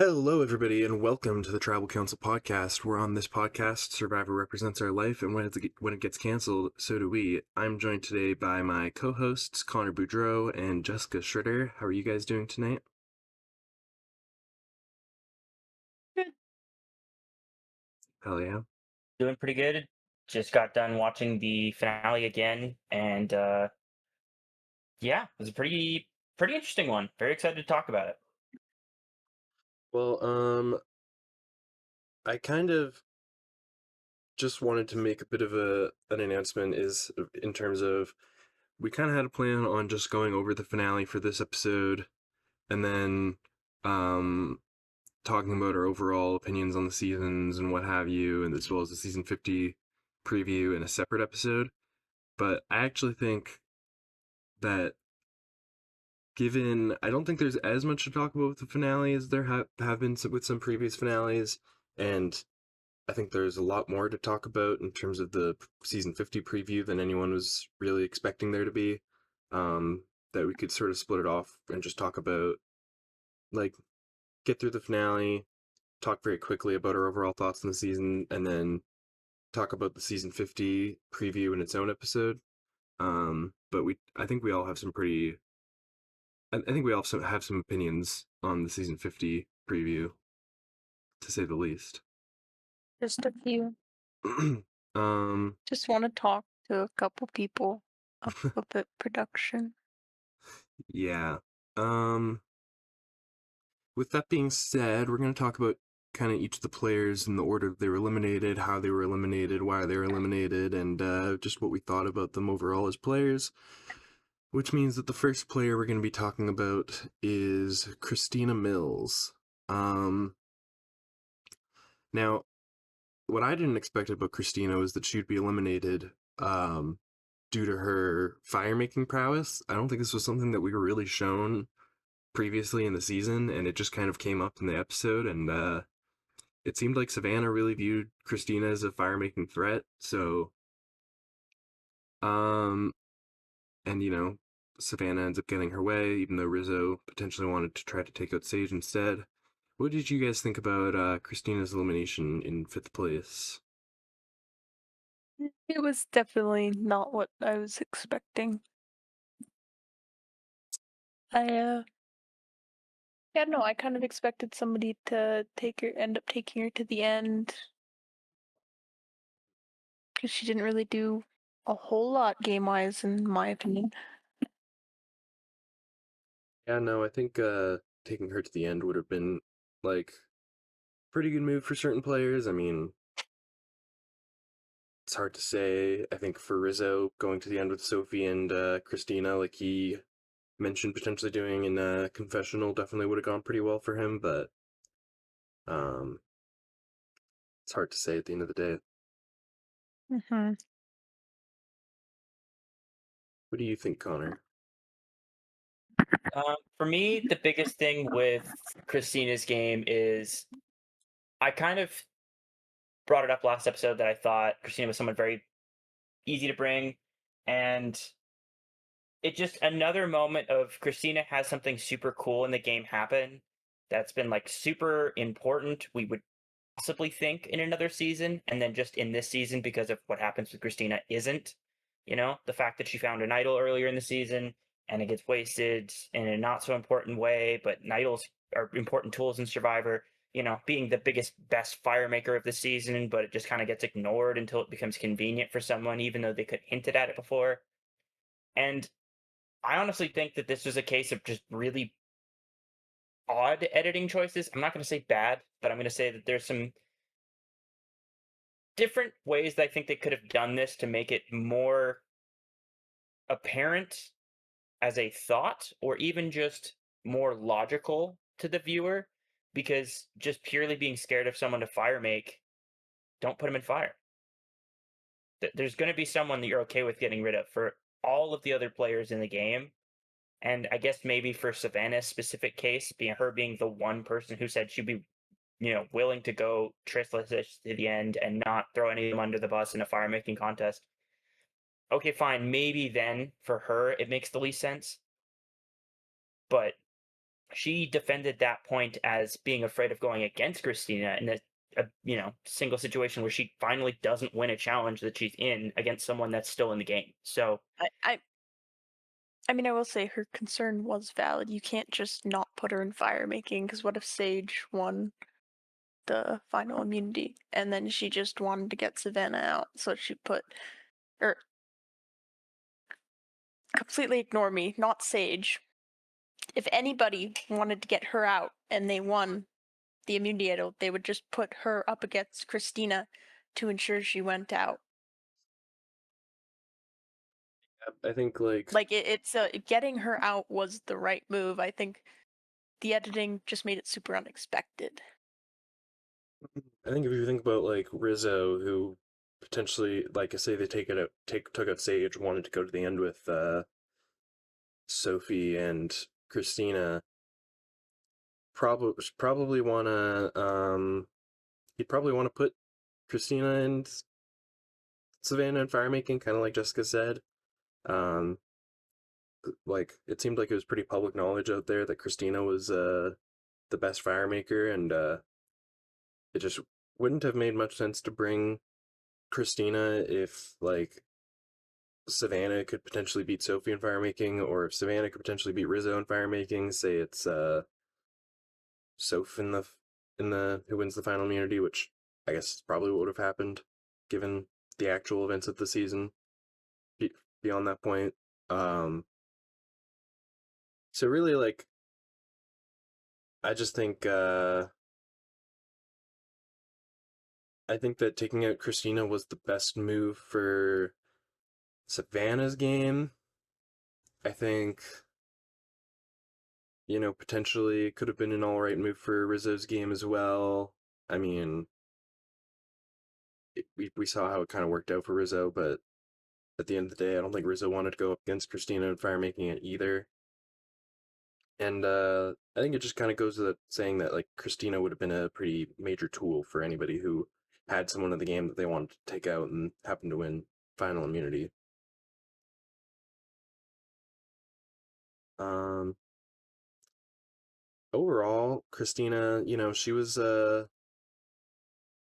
Hello, everybody, and welcome to the Tribal Council podcast. Where on this podcast, Survivor represents our life, and when it gets canceled, so do we. I'm joined today by my co-hosts Connor Boudreau and Jessica Schritter. How are you guys doing tonight? Good. Hell yeah! Doing pretty good. Just got done watching the finale again, and yeah, it was a pretty interesting one. Very excited to talk about it. Well, I kind of just wanted to make a bit of an announcement. Is in terms of we kind of had a plan on just going over the finale for this episode, and then um talking about our overall opinions on the seasons and what have you, and as well as the season 50 preview in a separate episode. But I actually think that I don't think there's as much to talk about with the finale as there have been with some previous finales, and I think there's a lot more to talk about in terms of the season 50 preview than anyone was really expecting there to be. That we could sort of split it off and just talk about, like, get through the finale, talk very quickly about our overall thoughts on the season, and then talk about the season 50 preview in its own episode. But I think we all have I think we all have some opinions on the season 50 preview, to say the least. Just a few. um, Just want to talk to a couple people about production. yeah. Um, with that being said, we're going to talk about kind of each of the players in the order they were eliminated, how they were eliminated, why they were eliminated, and just what we thought about them overall as players. Which means that the first player we're going to be talking about is Christina Mills. Um, Now, what I didn't expect about Christina was that she'd be eliminated due to her fire making prowess. I don't think this was something that we were really shown previously in the season, and it just kind of came up in the episode. And it seemed like Savannah really viewed Christina as a fire making threat. So, um, and Savannah ends up getting her way, even though Rizzo potentially wanted to try to take out Sage instead. What did you guys think about Christina's elimination in fifth place? It was definitely not what I was expecting. I yeah, no, I kind of expected somebody to end up taking her to the end, because she didn't really do a whole lot game-wise, in my opinion. Yeah, no, I think taking her to the end would have been like pretty good move for certain players. I mean, it's hard to say. I think for Rizzo going to the end with Sophie and Christina, like he mentioned potentially doing in confessional, definitely would have gone pretty well for him. But um, it's hard to say at the end of the day. Mm-hmm. What do you think, Connor? For me, the biggest thing with Christina's game is I kind of brought it up last episode that I thought Christina was someone very easy to bring, and it just another moment of Christina has something super cool in the game happen that's been like super important. We would possibly think in another season, and then just in this season because of what happens with Christina isn't. The fact that she found an idol earlier in the season and it gets wasted in a not so important way, but idols are important tools in Survivor. Being the biggest, best fire maker of the season, but it just kind of gets ignored until it becomes convenient for someone, even though they could hinted at it before. And I honestly think that this was a case of just really odd editing choices. I'm not going to say bad, but I'm going to say that there's some different ways that I think they could have done this to make it more apparent as a thought or even just more logical to the viewer because just purely being scared of someone to fire make, don't put them in fire. There's going to be someone that you're okay with getting rid of for all of the other players in the game. And I guess maybe for Savannah's specific case, being the one person who said she'd be, willing to go tristless to the end and not throw any of them under the bus in a fire making contest. Okay, fine. Maybe then for her it makes the least sense. But she defended that point as being afraid of going against Christina in a single situation where she finally doesn't win a challenge that she's in against someone that's still in the game. So I mean, I will say her concern was valid. You can't just not put her in fire making, because what if Sage won the final immunity and then she just wanted to get Savannah out, so she put, or completely ignore me, not Sage. If anybody wanted to get her out and they won the immunity idol, they would just put her up against Christina to ensure she went out. I think like It's getting her out was the right move. I think the editing just made it super unexpected. I think if you think about like Rizzo, who potentially, like I say, they took out Sage, wanted to go to the end with Sophie and Christina. Probably wanna he'd probably want to put Christina and Savannah in fire making, kind of like Jessica said. Um, like it seemed like it was pretty public knowledge out there that Christina was the best fire maker, and it just wouldn't have made much sense to bring Christina if like Savannah could potentially beat Sophie in fire making, or if Savannah could potentially beat Rizzo in fire making. Say it's Soph in the who wins the final immunity, which I guess is probably what would have happened given the actual events of the season. Beyond that point, um, so really like I just think I think that taking out Christina was the best move for Savannah's game. I think, potentially it could have been an all right move for Rizzo's game as well. I mean, we saw how it kind of worked out for Rizzo, but at the end of the day, I don't think Rizzo wanted to go up against Christina in fire making it either. And I think it just kind of goes without saying that like Christina would have been a pretty major tool for anybody who had someone in the game that they wanted to take out and happened to win final immunity. Um, Overall, Christina,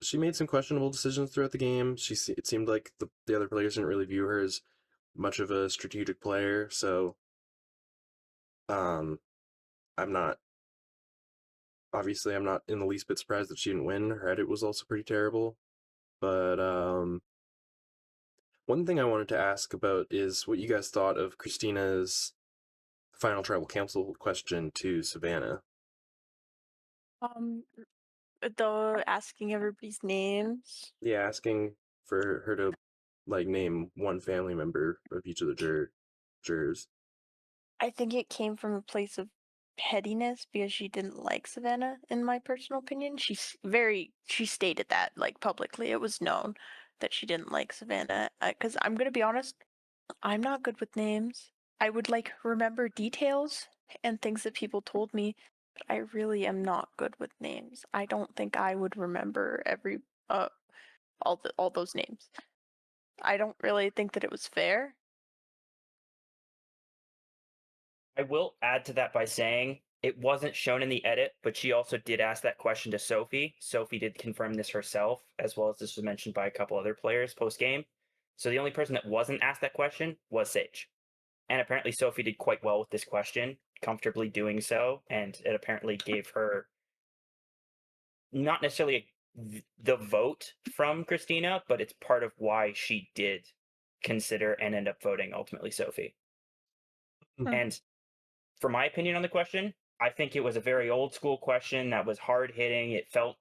she made some questionable decisions throughout the game. It seemed like the other players didn't really view her as much of a strategic player, so um, I'm not I'm not in the least bit surprised that she didn't win. Her edit was also pretty terrible, but one thing I wanted to ask about is what you guys thought of Christina's final tribal council question to Savannah. Um, the asking everybody's names. Yeah, asking for her to like name one family member of each of the jurors. I think it came from a place of pettiness because she didn't like Savannah, in my personal opinion. She stated that like publicly. It was known that she didn't like Savannah. Because I'm gonna be honest, I'm not good with names. I would like remember details and things that people told me, but I really am not good with names. I don't think I would remember uh all those names. I don't really think that it was fair. I will add to that by saying it wasn't shown in the edit, but she also did ask that question to Sophie. Sophie did confirm this herself, as well as this was mentioned by a couple other players post game. So the only person that wasn't asked that question was Sage. And apparently Sophie did quite well with this question, comfortably doing so, and it apparently gave her not necessarily the vote from Christina, but it's part of why she did consider and end up voting ultimately Sophie. Hmm. And for my opinion on the question, I think it was a very old school question that was hard hitting. It felt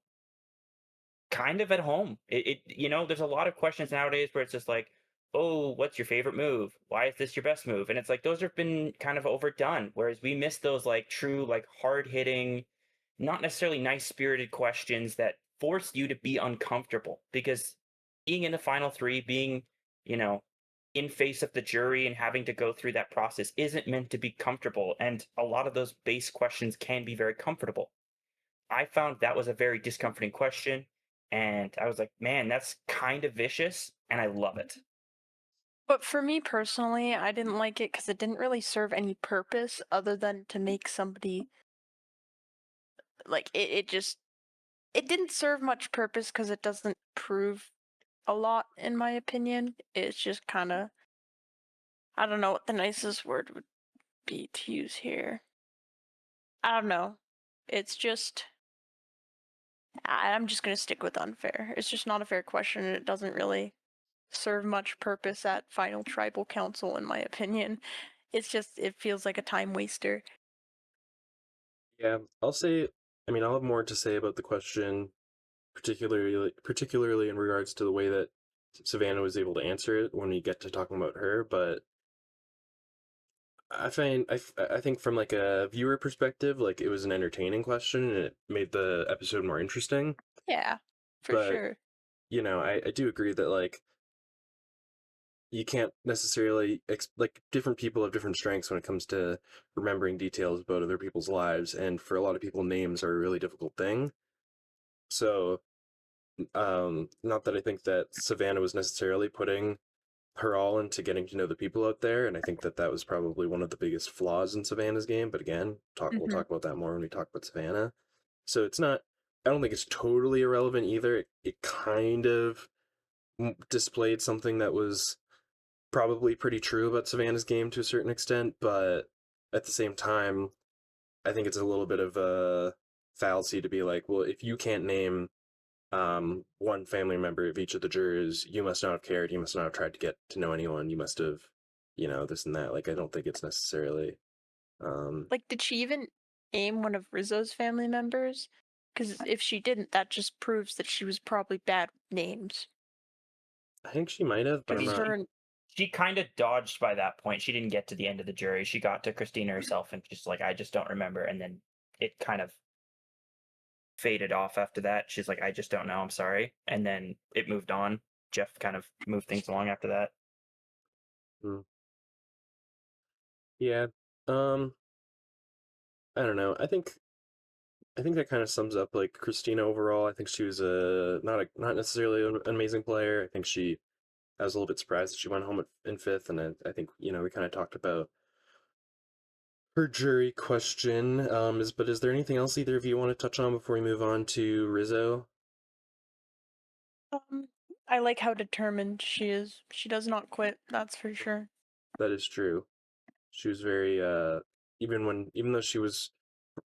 kind of at home. There's a lot of questions nowadays where it's just like, oh, what's your favorite move? Why is this your best move? And it's like those have been kind of overdone. Whereas we miss those like true, like hard hitting, not necessarily nice spirited questions that force you to be uncomfortable. Because being in the final three, being, you know, in face of the jury and having to go through that process isn't meant to be comfortable. And a lot of those base questions can be very comfortable. I found that was a very discomforting question. And I was like, man, that's kind of vicious. And I love it. But for me personally, I didn't like it because it didn't really serve any purpose other than to make somebody like it didn't serve much purpose because it doesn't prove a lot, in my opinion. It's just kind of, I don't know what the nicest word would be to use here. I don't know. It's just, I'm just gonna stick with unfair. It's just not a fair question, and it doesn't really serve much purpose at Final Tribal Council, in my opinion. It's just, it feels like a time waster. Yeah, I'll say. I mean, I'll have more to say about the question, particularly in regards to the way that Savannah was able to answer it when we get to talking about her. But I think from like a viewer perspective, like it was an entertaining question and it made the episode more interesting. Yeah, for But sure. I do agree that like you can't necessarily like different people have different strengths when it comes to remembering details about other people's lives, and for a lot of people, names are a really difficult thing. So, not that I think that Savannah was necessarily putting her all into getting to know the people out there, and I think that that was probably one of the biggest flaws in Savannah's game. But again, we'll Mm-hmm. talk about that more when we talk about Savannah. So it's not. I don't think it's totally irrelevant either. It kind of displayed something that was probably pretty true about Savannah's game to a certain extent, but at the same time, I think it's a little bit of a fallacy to be like, well, if you can't name one family member of each of the jurors, you must not have cared. You must not have tried to get to know anyone. You must have, this and that. Like, I don't think it's necessarily. Like, did she even name one of Rizzo's family members? Because if she didn't, that just proves that she was probably bad with names. I think she might have, I but I'm Because mean, not. her and she kind of dodged by that point. She didn't get to the end of the jury. She got to Christina herself and just like, I just don't remember. And then it kind of faded off after that. She's like, I just don't know. I'm sorry. And then it moved on. Jeff kind of moved things along after that. Mm, yeah. Um. I don't know. I think that kind of sums up like Christina overall. I think she was not necessarily an amazing player. I think I was a little bit surprised that she went home in fifth, and I think we kind of talked about her jury question. Is there anything else either of you want to touch on before we move on to Rizzo? um, I like how determined she is. She does not quit. That's for sure. That is true. She was very even though she was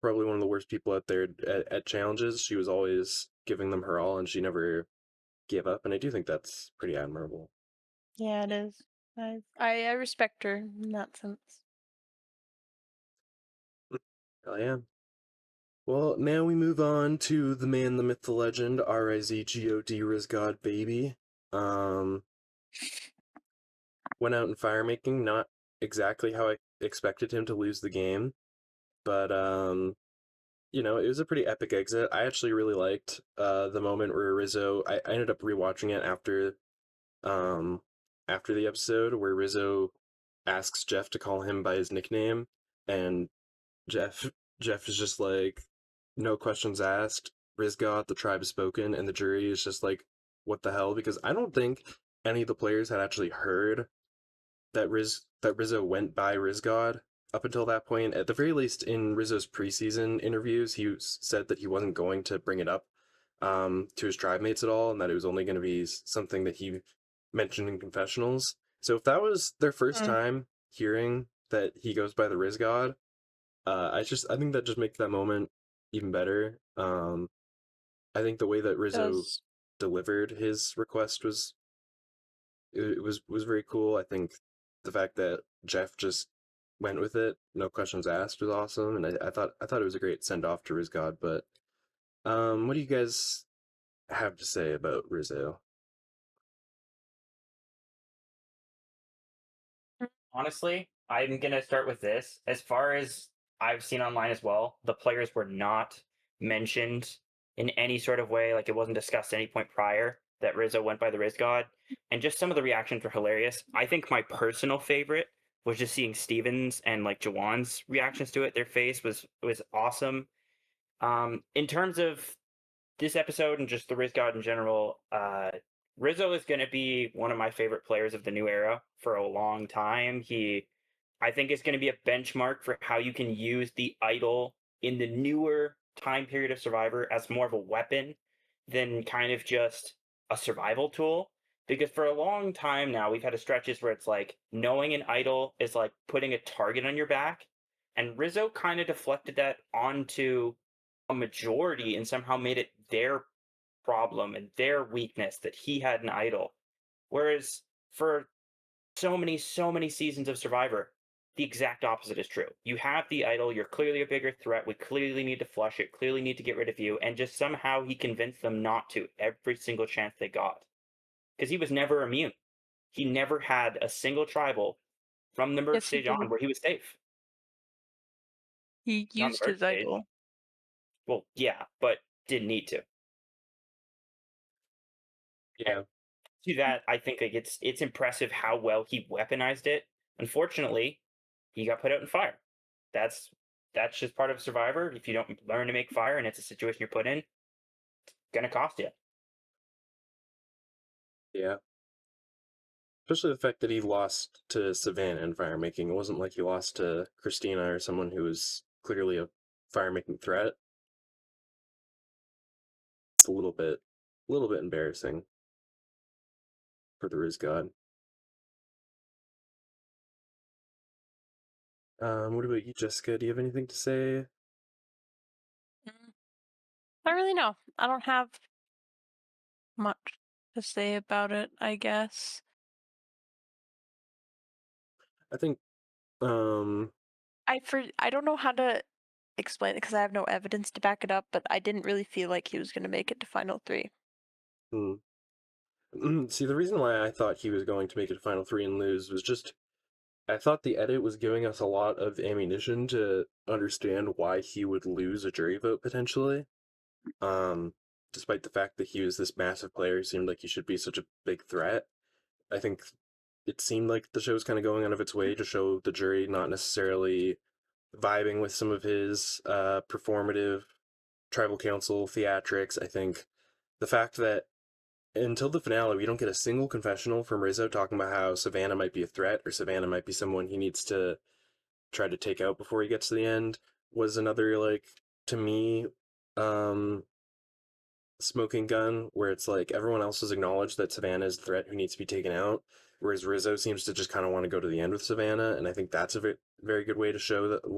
probably one of the worst people out there at challenges, she was always giving them her all, and she never gave up. And I do think that's pretty admirable. Yeah, it is. I respect her in that sense. Hell yeah. Well, now we move on to the man, the myth, the legend, Rizgod, Rizgod baby. Um, went out in fire making, not exactly how I expected him to lose the game, but it was a pretty epic exit. I actually really liked the moment where Rizzo. I ended up rewatching it um after the episode where Rizzo asks Jeff to call him by his nickname, and Jeff Jeff is just like, no questions asked. Rizgot, the tribe has spoken, and the jury is just like, what the hell? Because I don't think any of the players had actually heard that Rizzo went by Rizgod up until that point. At the very least, in Rizzo's preseason interviews, he said that he wasn't going to bring it up to his tribe mates at all, and that it was only going to be something that he mentioned in confessionals. So if that was their first Mm. time hearing that he goes by the Rizgod, I think that just makes that moment even better. I think the way that Rizzo Does delivered his request was very cool. I think the fact that Jeff just went with it, no questions asked, was awesome, and I thought it was a great send off to Rizgod. But what do you guys have to say about Rizzo? Honestly, I'm going to start with this. As far as I've seen online as well, the players were not mentioned in any sort of way. Like it wasn't discussed at any point prior that Rizzo went by the Riz God. And just some of the reactions were hilarious. I think my personal favorite was just seeing Steven's and like Jawan's reactions to it. Their face was awesome. In terms of this episode and just the Riz God in general, Rizzo is going to be one of my favorite players of the new era for a long time. I think, is going to be a benchmark for how you can use the idol in the newer time period of Survivor as more of a weapon than kind of just a survival tool. Because for a long time now, we've had stretches where it's like knowing an idol is like putting a target on your back. And Rizzo kind of deflected that onto a majority and somehow made it their problem and their weakness that he had an idol. Whereas for so many seasons of Survivor, the exact opposite is true. You have the idol, you're clearly a bigger threat, we clearly need to flush it, clearly need to get rid of you, and just somehow he convinced them not to every single chance they got. Because he was never immune. He never had a single tribal from the merge Yes, he stage on did. where he was safe. He Not on the used merge his stage. idol. Well, yeah, but didn't need to. Yeah. To that, I think like it's impressive how well he weaponized it. Unfortunately, he got put out in fire. That's that's just part of Survivor. If you don't learn to make fire and it's a situation you're put in, it's gonna cost you. Yeah. Especially the fact that he lost to Savannah in fire making. It wasn't like he lost to Christina or someone who was clearly a fire making threat. It's a little bit embarrassing for the Riz God. What about you, Jessica? Do you have anything to say? Mm. I don't really know. I don't have much to say about it, I guess. I think, um, I don't know how to explain it because I have no evidence to back it up, but I didn't really feel like he was going to make it to final three. hmm. See, the reason why I thought he was going to make it to Final Three and lose was just I thought the edit was giving us a lot of ammunition to understand why he would lose a jury vote potentially. Um, Despite the fact that he was this massive player, seemed like he should be such a big threat. I think it seemed like the show was kind of going out of its way to show the jury not necessarily vibing with some of his performative tribal council theatrics. I think the fact that until the finale, we don't get a single confessional from Rizzo talking about how Savannah might be a threat or Savannah might be someone he needs to try to take out before he gets to the end was another, like, to me, um, smoking gun where it's like everyone else has acknowledged that Savannah is the threat who needs to be taken out, whereas Rizzo seems to just kind of want to go to the end with Savannah, and I think that's a very good way to show that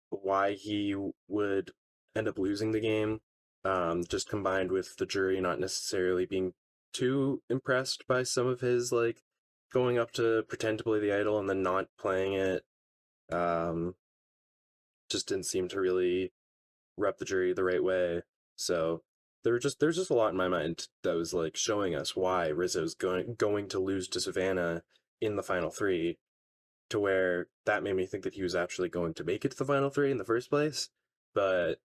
why he would end up losing the game. Just combined with the jury not necessarily being too impressed by some of his like going up to pretend to play the idol and then not playing it. Um, just didn't seem to really rep the jury the right way. So there's just a lot in my mind that was like showing us why Rizzo's going to lose to Savannah in the final three, to where that made me think that he was actually going to make it to the final three in the first place. But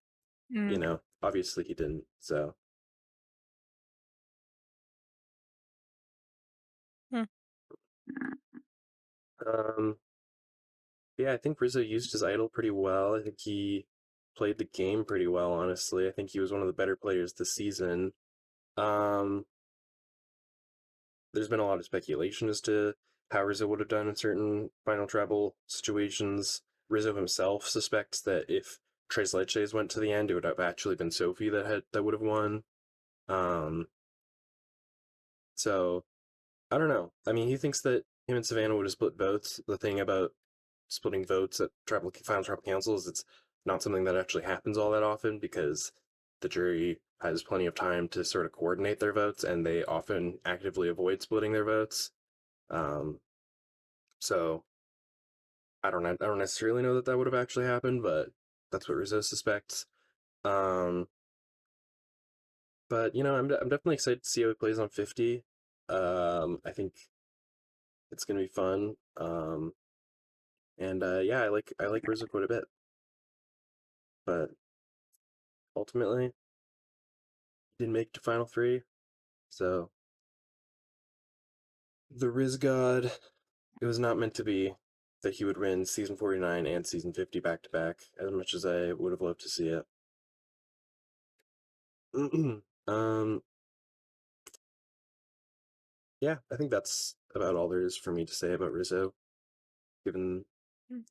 you Mm. know, obviously he didn't. So Hmm. um, yeah, I think Rizzo used his idol pretty well. I think he played the game pretty well. Honestly, I think he was one of the better players this season. Um, there's been a lot of speculation as to how Rizzo would have done in certain final treble situations. Rizzo himself suspects that if Tres Leches went to the end, it would have actually been Sophie that would have won. Um, so I don't know. I mean, he thinks that him and Savannah would have split votes. The thing about splitting votes at final tribal councils, it's not something that actually happens all that often because the jury has plenty of time to sort of coordinate their votes, and they often actively avoid splitting their votes. Um, so I don't necessarily know that that would have actually happened, but that's what Rizzo suspects. Um, but you know, I'm definitely excited to see how he plays on 50. I think it's gonna be fun. And yeah, I like Rizzo quite a bit, but ultimately didn't make it to final three. So the Riz God, it was not meant to be that he would win season 49 and season 50 back to back, as much as I would have loved to see it. um, yeah, I think that's about all there is for me to say about Rizzo, given Mm.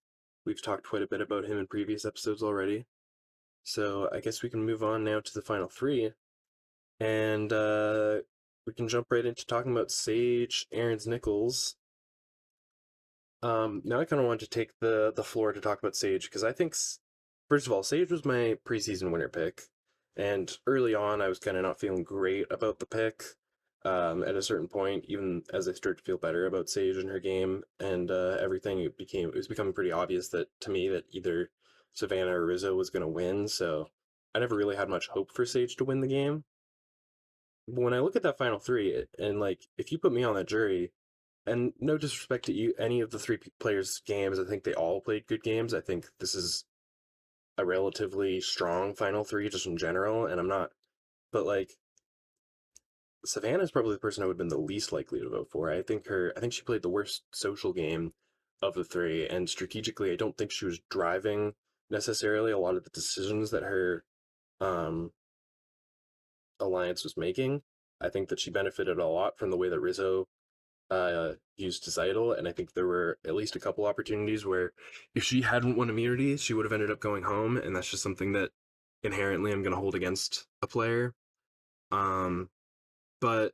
We've talked quite a bit about him in previous episodes already. So I guess we can move on now to the final three. And we can jump right into talking about Sage, Aaron's Nichols. Now I kind of want to take the floor to talk about Sage because I think, first of all, Sage was my preseason winner pick, and early on I was kind of not feeling great about the pick. At a certain point, even as I started to feel better about Sage and her game and everything, it was becoming pretty obvious that to me that either Savannah or Rizzo was going to win. So I never really had much hope for Sage to win the game. But when I look at that final three, and like if you put me on that jury, and no disrespect to you, any of the three players' games, I think they all played good games. I think this is a relatively strong final three just in general, and I'm not, but like Savannah is probably the person I would have been the least likely to vote for. I think she played the worst social game of the three, and strategically, I don't think she was driving necessarily a lot of the decisions that her um, alliance was making. I think that she benefited a lot from the way that Rizzo used his idol, and I think there were at least a couple opportunities where if she hadn't won immunity, she would have ended up going home, and that's just something that inherently I'm going to hold against a player. But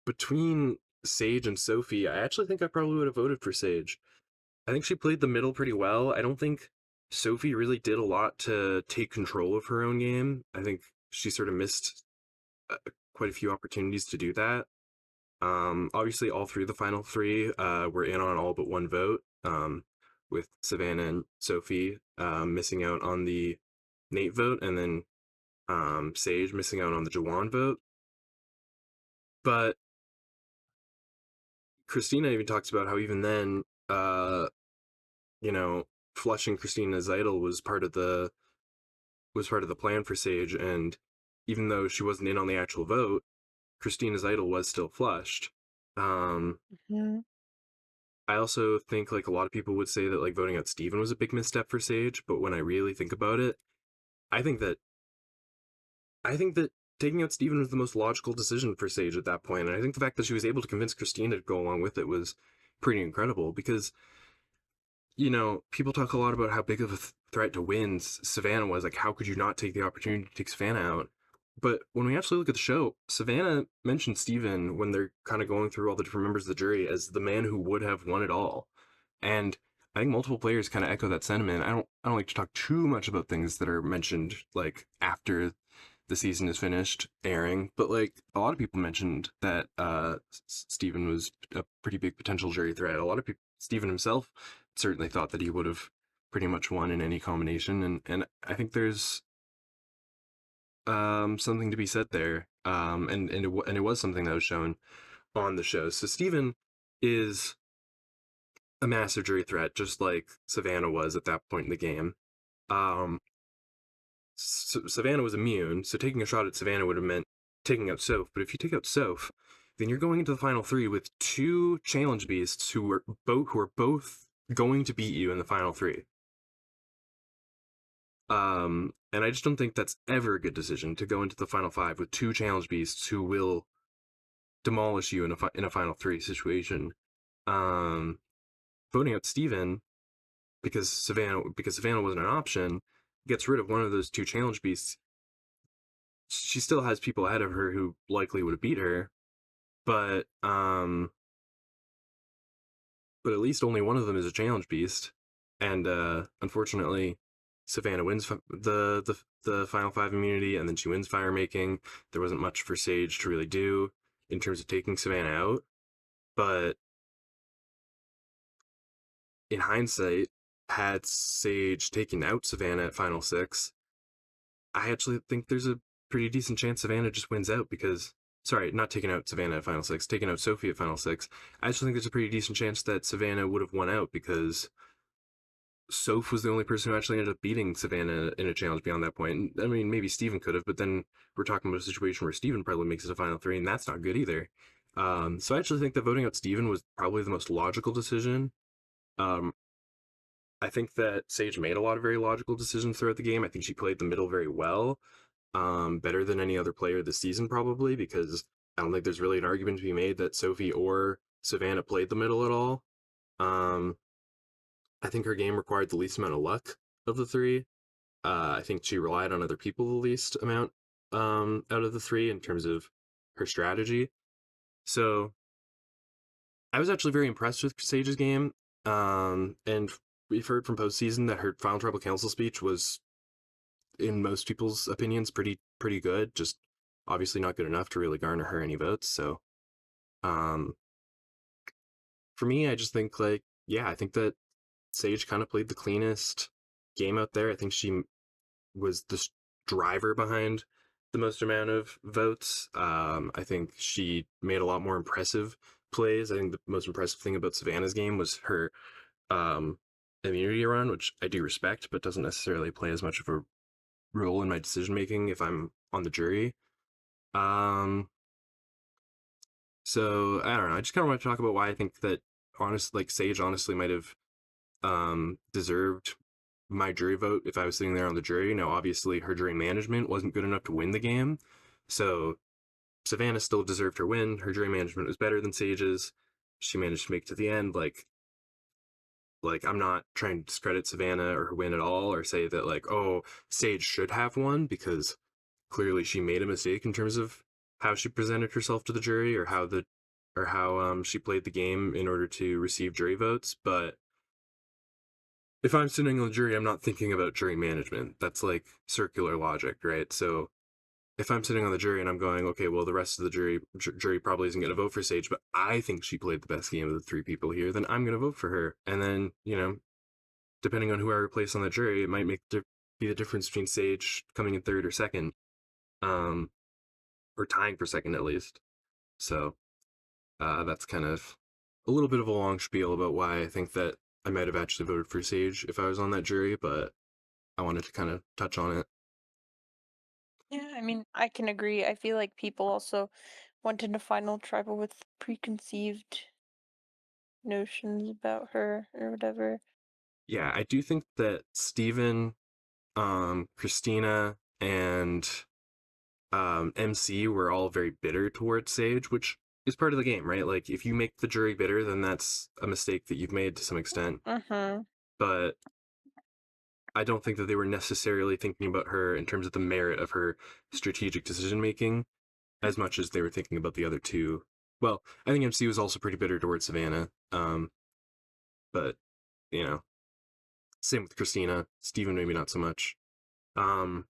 between Sage and Sophie, I actually think I probably would have voted for Sage. I think she played the middle pretty well. I don't think Sophie really did a lot to take control of her own game. I think she sort of missed uh, quite a few opportunities to do that. Obviously, all three of the final three were in on all but one vote, with Savannah and Sophie missing out on the Nate vote, and then Sage missing out on the Jawan vote. But Christina even talks about how even then, you know, flushing Christina's idol was part of the plan for Sage, and even though she wasn't in on the actual vote, Christina's idol was still flushed. Um, Mhm. I also think like a lot of people would say that like voting out Steven was a big misstep for Sage, but when I really think about it, I think that I think that taking out Steven was the most logical decision for Sage at that point. And I think the fact that she was able to convince Christina to go along with it was pretty incredible because, people talk a lot about how big of a threat to win Savannah was. Like, how could you not take the opportunity to take Savannah out? But when we actually look at the show, Savannah mentioned Steven when they're kind of going through all the different members of the jury as the man who would have won it all. And I think multiple players kind of echo that sentiment. I don't like to talk too much about things that are mentioned like after the season is finished airing, but like a lot of people mentioned that Steven was a pretty big potential jury threat. A lot of people, Steven himself certainly thought that he would have pretty much won in any combination, and I think there's something to be said there. And it was something that was shown on the show. So Steven is a massive jury threat, just like Savannah was at that point in the game. Um, Savannah was immune, so taking a shot at Savannah would have meant taking out Soph. But if you take out Soph, then you're going into the final three with two challenge beasts who are both going to beat you in the final three. And I just don't think that's ever a good decision to go into the final five with two challenge beasts who will demolish you in a final three situation. Um, Voting out Steven because Savannah wasn't an option gets rid of one of those two challenge beasts. She still has people ahead of her who likely would have beat her, but at least only one of them is a challenge beast, and unfortunately, Savannah wins the final five immunity, and then she wins fire making. There wasn't much for Sage to really do in terms of taking Savannah out, but in hindsight, had Sage taken out Savannah at final six, I actually think there's a pretty decent chance Savannah just wins out because, sorry, not taking out Savannah at final six, taking out Sophie at final six. I actually think there's a pretty decent chance that Savannah would have won out because Soph was the only person who actually ended up beating Savannah in a challenge beyond that point. I mean, maybe Steven could have, but then we're talking about a situation where Steven probably makes it to final three, and that's not good either. So I actually think that voting out Steven was probably the most logical decision. Um, I think that Sage made a lot of very logical decisions throughout the game. I think she played the middle very well, better than any other player this season, probably, because I don't think there's really an argument to be made that Sophie or Savannah played the middle at all. Um, I think her game required the least amount of luck of the three. I think she relied on other people the least amount out of the three in terms of her strategy. So I was actually very impressed with Sage's game. And we've heard from postseason that her Final Tribal Council speech was, in most people's opinions, pretty good. Just obviously not good enough to really garner her any votes. So um, for me, I just think like, yeah, I think that Sage kind of played the cleanest game out there. I think she was the driver behind the most amount of votes. I think she made a lot more impressive plays. I think the most impressive thing about Savannah's game was her um, immunity run, which I do respect, but doesn't necessarily play as much of a role in my decision making if I'm on the jury. Um, so I don't know. I just kind of want to talk about why I think that like Sage honestly might have deserved my jury vote if I was sitting there on the jury. Now, obviously, her jury management wasn't good enough to win the game, so Savannah still deserved her win. Her jury management was better than Sage's. She managed to make it to the end. Like I'm not trying to discredit Savannah or her win at all, or say that like, oh, Sage should have won, because clearly she made a mistake in terms of how she presented herself to the jury, or how she played the game in order to receive jury votes. But if I'm sitting on the jury, I'm not thinking about jury management. That's like circular logic, right? So if I'm sitting on the jury and I'm going, okay, well, the rest of the jury probably isn't going to vote for Sage, but I think she played the best game of the three people here, then I'm going to vote for her. And then, depending on who I replace on the jury, it might be the difference between Sage coming in third or second, um, or tying for second at least. So that's kind of a little bit of a long spiel about why I think that I might have actually voted for Sage if I was on that jury, but I wanted to kind of touch on it. Yeah, I mean, I can agree. I feel like people also went into Final Tribal with preconceived notions about her or whatever. Yeah, I do think that Steven, Christina, and MC were all very bitter towards Sage, which is part of the game, right? Like, if you make the jury bitter, then that's a mistake that you've made to some extent. Mm-hmm. But I don't think that they were necessarily thinking about her in terms of the merit of her strategic decision making as much as they were thinking about the other two. Well, I think MC was also pretty bitter towards Savannah. But, you know, same with Christina. Steven, maybe not so much. Um,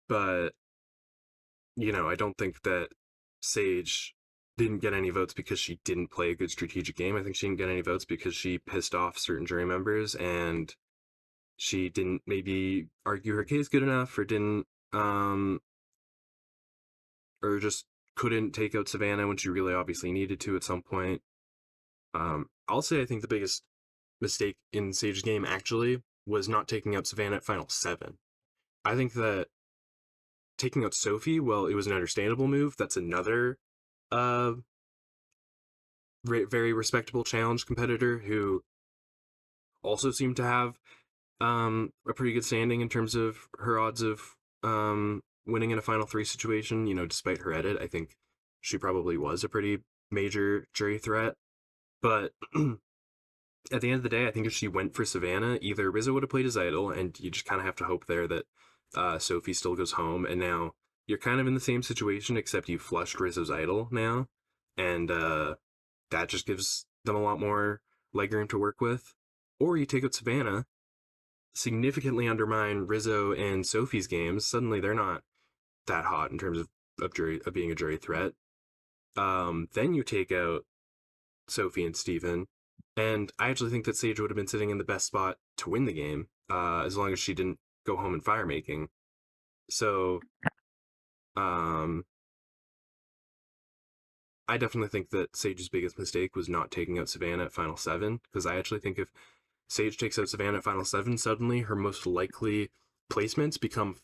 but I don't think that Sage didn't get any votes because she didn't play a good strategic game. I think she didn't get any votes because she pissed off certain jury members and she didn't maybe argue her case good enough, or didn't or just couldn't take out Savannah when she really obviously needed to at some point. I'll say I think the biggest mistake in Sage's game actually was not taking out Savannah at Final 7. I think that taking out Sophie, well, it was an understandable move. That's another uh very respectable challenge competitor who also seemed to have a pretty good standing in terms of her odds of winning in a final three situation. Despite her edit, I think she probably was a pretty major jury threat. But at the end of the day, I think if she went for Savannah, either Rizzo would have played his idol, and you just kind of have to hope there that Sophie still goes home, and now you're kind of in the same situation, except you flushed Rizzo's idol now, and that just gives them a lot more legroom to work with. Or you take out Savannah, significantly undermine Rizzo and Sophie's games. Suddenly they're not that hot in terms of being a jury threat. Then you take out Sophie and Steven. And I actually think that Sage would have been sitting in the best spot to win the game, as long as she didn't go home in fire making. So, um, I definitely think that Sage's biggest mistake was not taking out Savannah at Final 7, because I actually think if Sage takes out Savannah at Final 7, suddenly her most likely placements become,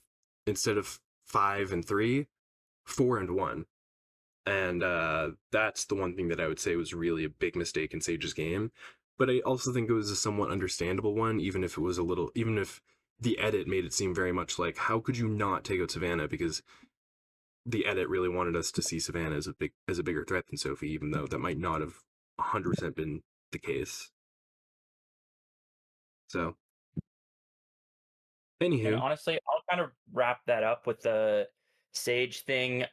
instead of 5 and 3, 4 and 1. And that's the one thing that I would say was really a big mistake in Sage's game. But I also think it was a somewhat understandable one, even if the edit made it seem very much like, how could you not take out Savannah? Because the edit really wanted us to see Savannah as a bigger threat than Sophie, even though that might not have 100% been the case. So, And anywho, honestly, I'll kind of wrap that up with the Sage thing.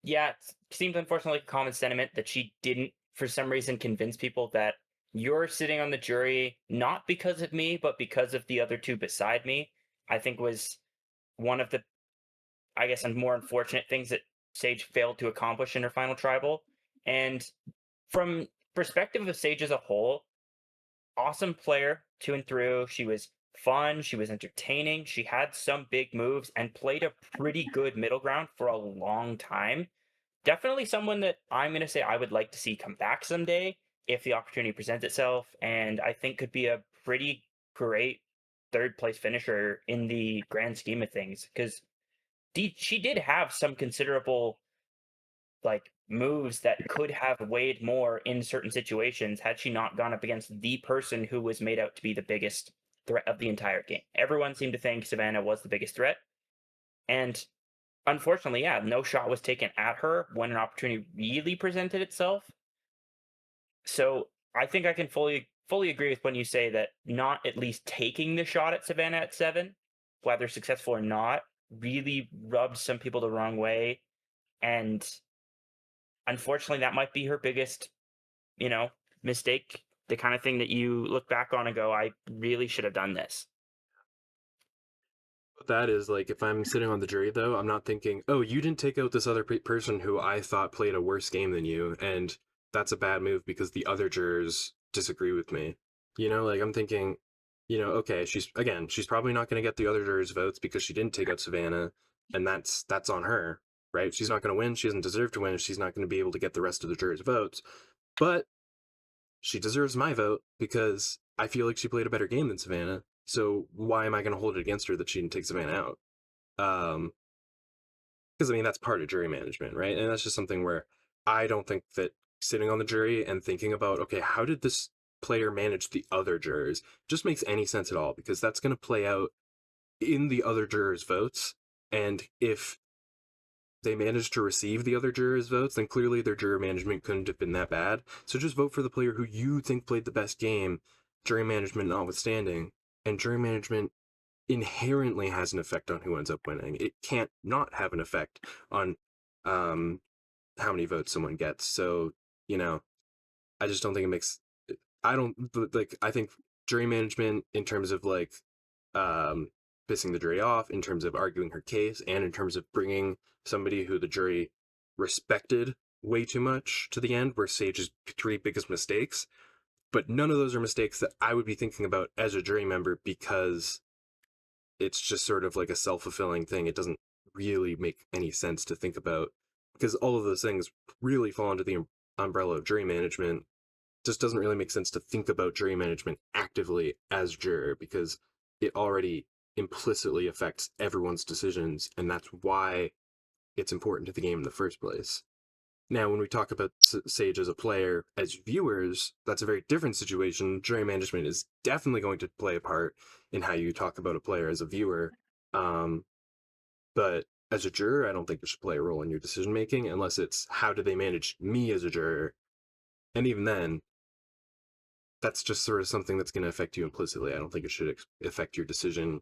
Yeah, it seems unfortunately like a common sentiment that she didn't, for some reason, convince people that you're sitting on the jury not because of me, but because of the other two beside me. I think was one of the, I guess, more unfortunate things that Sage failed to accomplish in her final tribal. And from perspective of Sage as a whole, awesome player to and through. She was fun. She was entertaining. She had some big moves and played a pretty good middle ground for a long time. Definitely someone that I'm going to say I would like to see come back someday if the opportunity presents itself. And I think could be a pretty great third place finisher in the grand scheme of things because she did have some considerable like moves that could have weighed more in certain situations had she not gone up against the person who was made out to be the biggest threat of the entire game. Everyone seemed to think Savannah was the biggest threat. And unfortunately, yeah, no shot was taken at her when an opportunity really presented itself. So I think I can fully agree with when you say that not at least taking the shot at Savannah at 7, whether successful or not, really rubbed some people the wrong way. And unfortunately, that might be her biggest, you know, mistake. The kind of thing that you look back on and go, I really should have done this. what that is like, if I'm sitting on the jury, though, I'm not thinking, oh, you didn't take out this other person who I thought played a worse game than you, and that's a bad move because the other jurors disagree with me. Like I'm thinking, okay, she's probably not going to get the other jurors' votes because she didn't take out Savannah, and that's on her, right? She's not going to win. She doesn't deserve to win. She's not going to be able to get the rest of the jurors' votes, but she deserves my vote because I feel like she played a better game than Savannah. So why am I going to hold it against her that she didn't take Savannah out? Because I mean that's part of jury management, right? And that's just something where I don't think that sitting on the jury and thinking about, okay, how did this player manage the other jurors just makes any sense at all, because that's going to play out in the other jurors' votes. And if they managed to receive the other jurors' votes, then clearly their juror management couldn't have been that bad. So just vote for the player who you think played the best game, jury management notwithstanding. And jury management inherently has an effect on who ends up winning. It can't not have an effect on how many votes someone gets. So, I just don't think it makes. I don't like. I think jury management, in terms of like um, pissing the jury off, in terms of arguing her case, and in terms of bringing somebody who the jury respected way too much to the end, were Sage's three biggest mistakes. But none of those are mistakes that I would be thinking about as a jury member, because it's just sort of like a self-fulfilling thing. It doesn't really make any sense to think about, because all of those things really fall under the umbrella of jury management. Just doesn't really make sense to think about jury management actively as juror, because it already implicitly affects everyone's decisions, and that's why it's important to the game in the first place. Now, when we talk about Sage as a player, as viewers, that's a very different situation. Jury management is definitely going to play a part in how you talk about a player as a viewer. Um, but as a juror, I don't think it should play a role in your decision making, unless it's how do they manage me as a juror. And even then, that's just sort of something that's going to affect you implicitly. I don't think it should affect your decision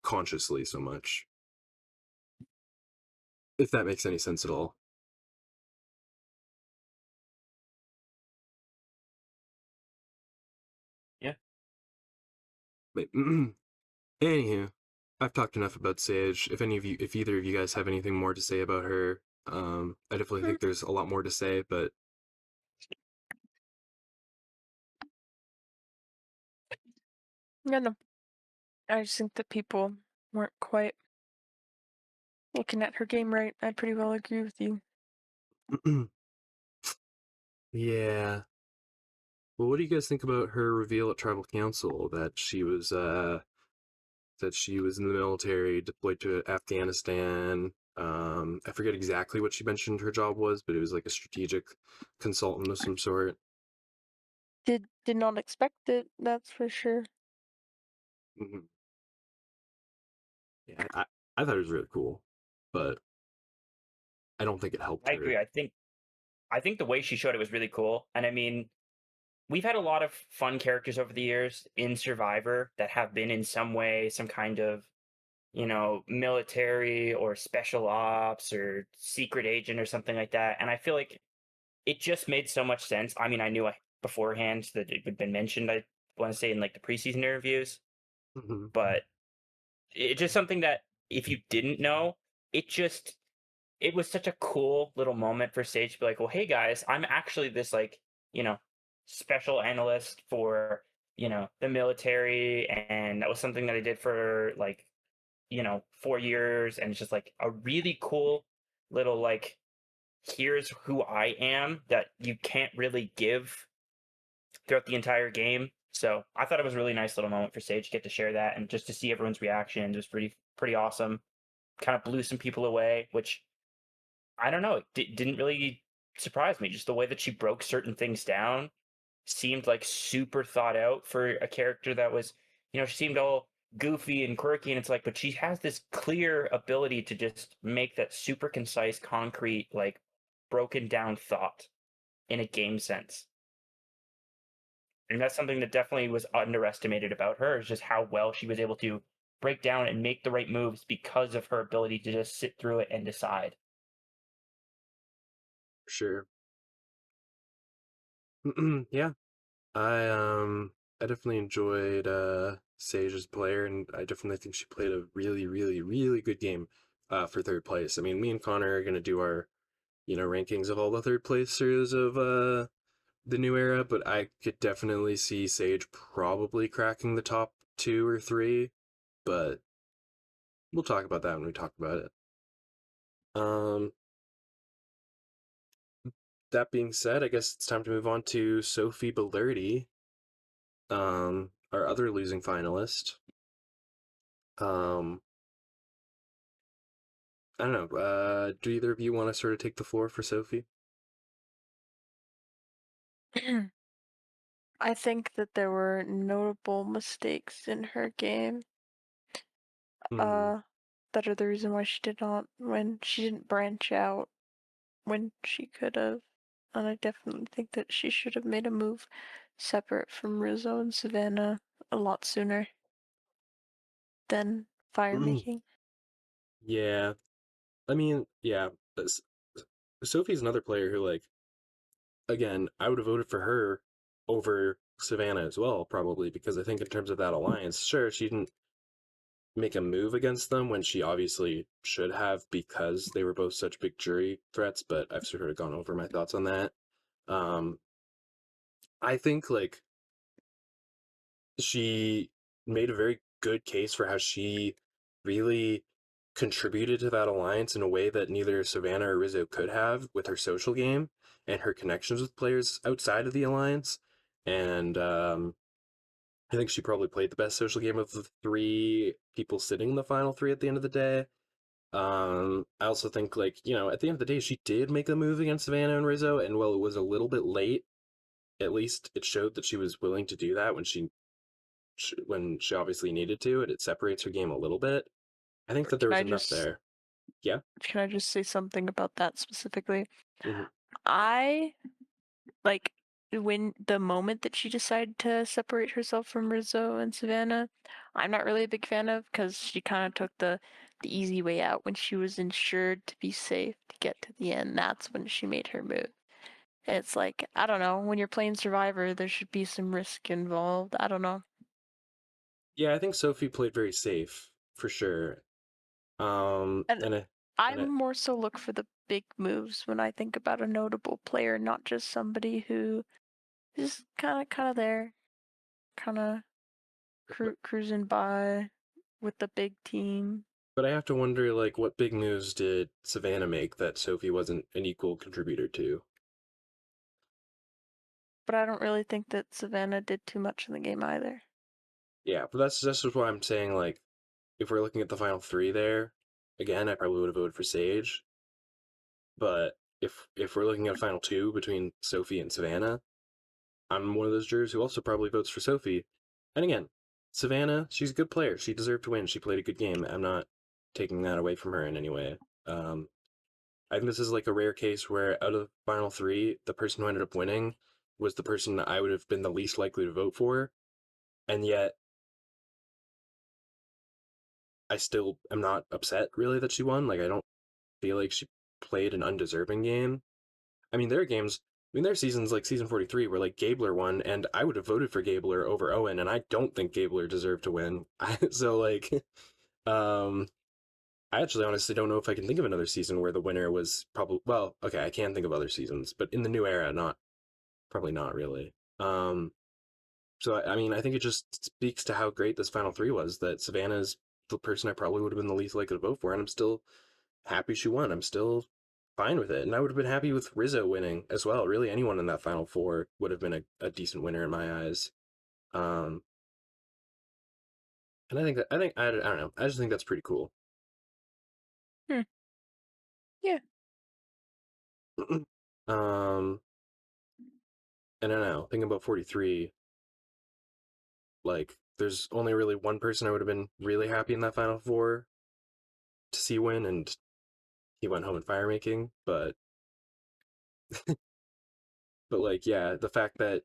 consciously so much, if that makes any sense at all. Yeah. But, anywho, I've talked enough about Sage. If either of you guys have anything more to say about her, I definitely think there's a lot more to say, but Yeah, no. I just think that people weren't quite looking at her game right. I pretty well agree with you. yeah. Well, what do you guys think about her reveal at Tribal Council that she was in the military, deployed to Afghanistan? I forget exactly what she mentioned her job was, but it was like a strategic consultant of some sort. Did not expect it, that's for sure. Mhm. Yeah, I thought it was really cool, but I don't think it helped I her. agree. I think the way she showed it was really cool. And I mean, we've had a lot of fun characters over the years in Survivor that have been in some way some kind of, military or special ops or secret agent or something like that. And I feel like it just made so much sense. I mean, I knew beforehand that it had been mentioned, I want to say in like the preseason interviews, Mhm. but it's just something that if you didn't know, it just it was such a cool little moment for Sage to be like, well, hey guys, I'm actually this like, you know, special analyst for, the military. And that was something that I did for like, 4 years. And it's just like a really cool little like, here's who I am that you can't really give throughout the entire game. So I thought it was a really nice little moment for Sage to get to share that and just to see everyone's reactions was pretty awesome. Kind of blew some people away, which I don't know. It didn't really surprise me. Just the way that she broke certain things down seemed like super thought out for a character that was, she seemed all goofy and quirky. And it's like, but she has this clear ability to just make that super concise, concrete, like broken down thought in a game sense. And that's something that definitely was underestimated about her is just how well she was able to break down and make the right moves because of her ability to just sit through it and decide. Sure. Yeah. I definitely enjoyed Sage as a player, and I definitely think she played a really, really, really good game for third place. I mean, me and Connor are gonna do our, rankings of all the third placers of the new era, but I could definitely see Sage probably cracking the top 2 or 3, but we'll talk about that when we talk about it. Um, that being said, I guess it's time to move on to Sophie Bellerti, our other losing finalist. Um, I don't know. Do either of you want to sort of take the floor for Sophie? I think that there were notable mistakes in her game, Hmm. uh, that are the reason why she didn't branch out when she could have. And I definitely think that she should have made a move separate from Rizzo and Savannah a lot sooner than fire making. Yeah. I mean, yeah. Sophie's another player who, like, again, I would have voted for her over Savannah as well, probably, because I think in terms of that alliance, sure, she didn't make a move against them when she obviously should have because they were both such big jury threats, but I've sort of gone over my thoughts on that. Um, I think, like, she made a very good case for how she really contributed to that alliance in a way that neither Savannah or Rizzo could have with her social game and her connections with players outside of the alliance. And I think she probably played the best social game of the 3 people sitting in the final 3 at the end of the day. I also think, like, at the end of the day, she did make a move against Savannah and Rizzo, and while it was a little bit late, at least it showed that she was willing to do that when she obviously needed to, and it separates her game a little bit. I think that there Can was I enough just there. Yeah. can I just say something about that specifically? Hmm. I like when the moment that she decided to separate herself from Rizzo and Savannah, I'm not really a big fan of because she kind of took the easy way out when she was insured to be safe to get to the end. That's when she made her move. It's like, I don't know, when you're playing Survivor, there should be some risk involved. I don't know. Yeah, I think Sophie played very safe for sure. And And I, I and I, more so look for the big moves when I think about a notable player, not just somebody who is kind of there, kind of but, cruising by with the big team. but I have to wonder, like, what big moves did Savannah make that Sophie wasn't an equal contributor to? But I don't really think that Savannah did too much in the game either. Yeah, but that's just why I'm saying, like, if we're looking at the final 3 there, again, I probably would have voted for Sage. But if we're looking at a final 2 between Sophie and Savannah, I'm one of those jurors who also probably votes for Sophie. And again, Savannah, she's a good player. She deserved to win. She played a good game. I'm not taking that away from her in any way. I think this is like a rare case where out of the final 3, the person who ended up winning was the person that I would have been the least likely to vote for, and yet I still am not upset really that she won. Like I don't feel like she played an undeserving game. I mean, there are games. I mean, there are seasons like season 43 where like Gabler won, and I would have voted for Gabler over Owen, and I don't think Gabler deserved to win. So like, um, I actually honestly don't know if I can think of another season where the winner was probably well, okay, I can think of other seasons, but in the new era, not probably not really. So I mean, I think it just speaks to how great this final three was. That Savannah's the person I probably would have been the least likely to vote for, and I'm still happy she won. I'm still fine with it, and I would have been happy with Rizzo winning as well. Really, anyone in that final four would have been a decent winner in my eyes. Um, and I don't know. I just think that's pretty cool. Yeah. um, and I don't know. Thinking about 43, like there's only really one person I would have been really happy in that final four to see win, and he went home in fire making. But like yeah, the fact that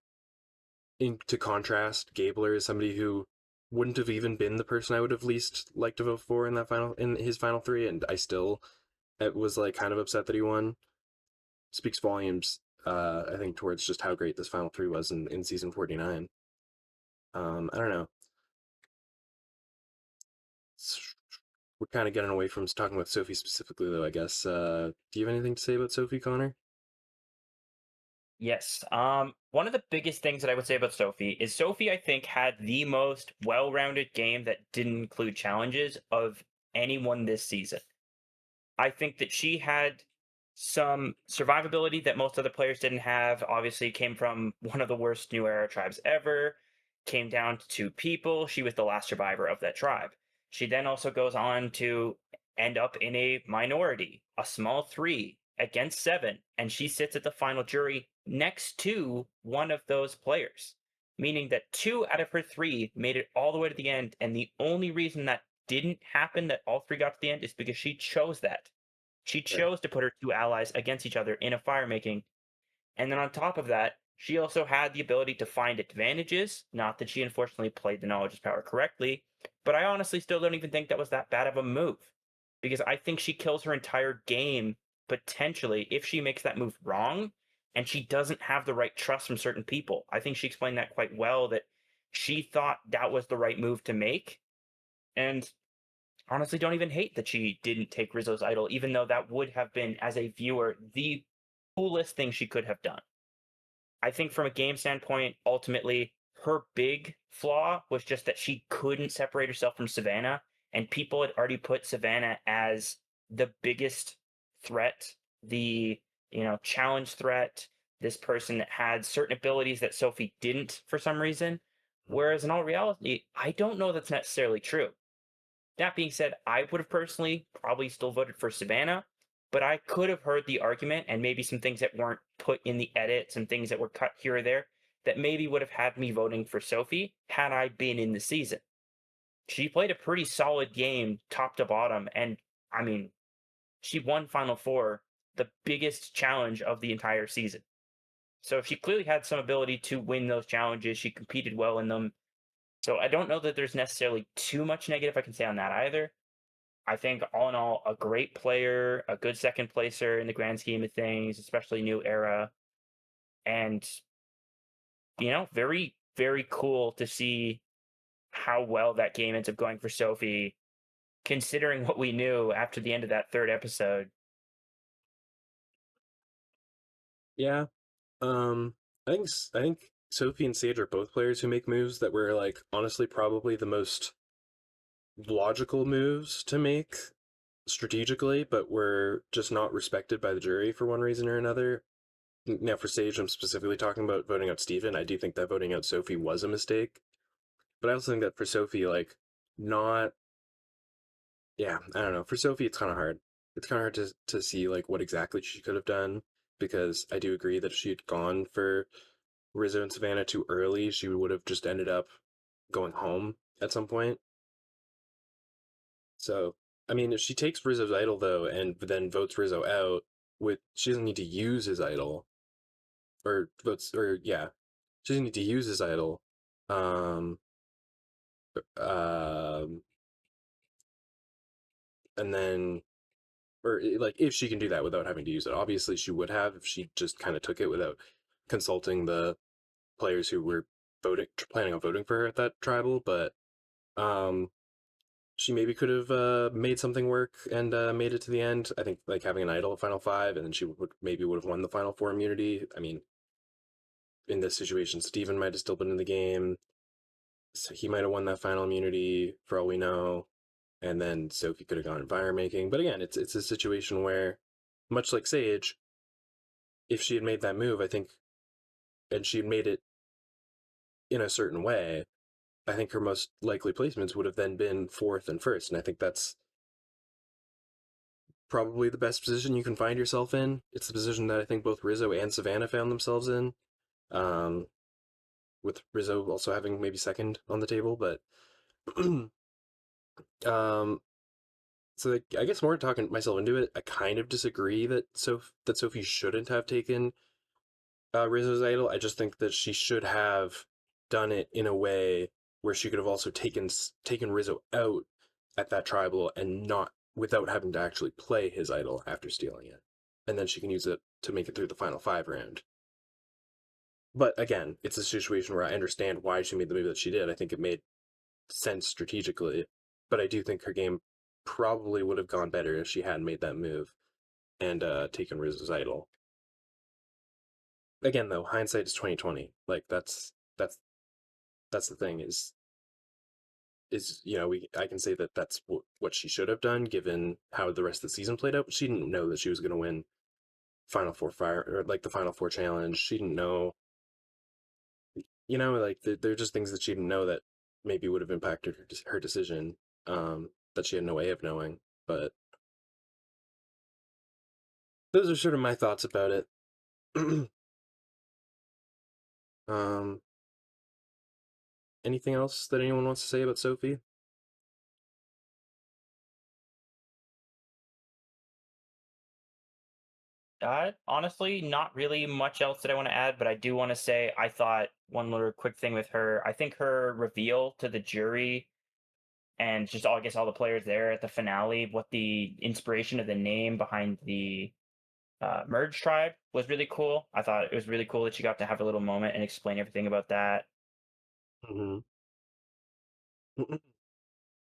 to contrast, Gabler is somebody who wouldn't have even been the person I would have least liked to vote for in his final three, and I still was like kind of upset that he won. Speaks volumes, I think, towards just how great this final three was in season 49. I don't know. We're kind of getting away from talking about Sophie specifically, though. I guess. Do you have anything to say about Sophie, Connor? Yes. One of the biggest things that I would say about Sophie is Sophie, I think, had the most well-rounded game that didn't include challenges of anyone this season. I think that she had some survivability that most other players didn't have. Obviously, came from one of the worst New Era tribes ever. Came down to two people. She was the last survivor of that tribe. She then also goes on to end up in a minority, a small three against seven, and she sits at the final jury next to one of those players, meaning that two out of her three made it all the way to the end. And the only reason that didn't happen, that all three got to the end, is because she chose that. She Right. chose to put her two allies against each other in a fire making. And then on top of that, she also had the ability to find advantages. Not that she unfortunately played the knowledge is power correctly, but I honestly still don't even think that was that bad of a move. Because I think she kills her entire game potentially if she makes that move wrong and she doesn't have the right trust from certain people. I think she explained that quite well, that she thought that was the right move to make. And honestly don't even hate that she didn't take Rizzo's idol, even though that would have been, as a viewer, the coolest thing she could have done. I think from a game standpoint, ultimately, her big flaw was just that she couldn't separate herself from Savannah, and people had already put Savannah as the biggest threat, the challenge threat, this person that had certain abilities that Sophie didn't for some reason. Whereas in all reality, I don't know that's necessarily true. That being said, I would have personally probably still voted for Savannah, but I could have heard the argument and maybe some things that weren't put in the edit, some things that were cut here or there, that maybe would have had me voting for Sophie had I been in the season. She played a pretty solid game, top to bottom, and I mean, she won Final Four, the biggest challenge of the entire season. So she clearly had some ability to win those challenges. She competed well in them. So I don't know that there's necessarily too much negative I can say on that either. I think all in all, a great player, a good second placer in the grand scheme of things, especially new era, and very very cool to see how well that game ends up going for Sophie, considering what we knew after the end of that third episode. Yeah. I think Sophie and Sage are both players who make moves that were like honestly probably the most logical moves to make strategically, but were just not respected by the jury for one reason or another. Now, for Sage, I'm specifically talking about voting out Steven. I do think that voting out Sophie was a mistake, but I also think that for Sophie, like, not, yeah, I don't know. For Sophie, it's kind of hard. It's kind of hard to see like what exactly she could have done because I do agree that if she had gone for Rizzo and Savannah too early, she would have just ended up going home at some point. So, I mean, if she takes Rizzo's idol though, and then votes Rizzo out, with she doesn't need to use his idol. or votes, or yeah, she doesn't need to use his idol. Um, um, and then, or like if she can do that without having to use it, obviously she would have if she just kind of took it without consulting the players who were planning on voting for her at that tribal. But um, she maybe could have made something work and made it to the end. I think like having an idol at Final Five, and then she would have won the Final Four immunity. I mean, in this situation, Steven might have still been in the game, so he might have won that final immunity for all we know. And then Sophie could have gone fire making. But again, it's a situation where, much like Sage, if she had made that move, I think, and she had made it in a certain way, I think her most likely placements would have then been fourth and first. And I think that's probably the best position you can find yourself in. It's the position that I think both Rizzo and Savannah found themselves in, um, with Rizzo also having maybe second on the table. But um, so like, I guess more talking myself into it, I kind of disagree that Sophie shouldn't have taken Rizzo's idol. I just think that she should have done it in a way where she could have also taken Rizzo out at that tribal and not without having to actually play his idol after stealing it, and then she can use it to make it through the final five round. But again, it's a situation where I understand why she made the move that she did. I think it made sense strategically, but I do think her game probably would have gone better if she hadn't made that move and taken Rizzo's idol. Again, though, hindsight is 2020. Like that's the thing is I can say that that's what she should have done given how the rest of the season played out. But she didn't know that she was going to win Final Four fire or like the Final Four challenge. She didn't know, like they're just things that she didn't know that maybe would have impacted her decision. That she had no way of knowing. But those are sort of my thoughts about it. um, Anything else that anyone wants to say about Sophie? Honestly, not really much else that I want to add, but I do want to say I thought one little quick thing with her. I think her reveal to the jury and just all, I guess, all the players there at the finale, what the inspiration of the name behind the merge tribe was really cool. I thought it was really cool that she got to have a little moment and explain everything about that. Mm-hmm.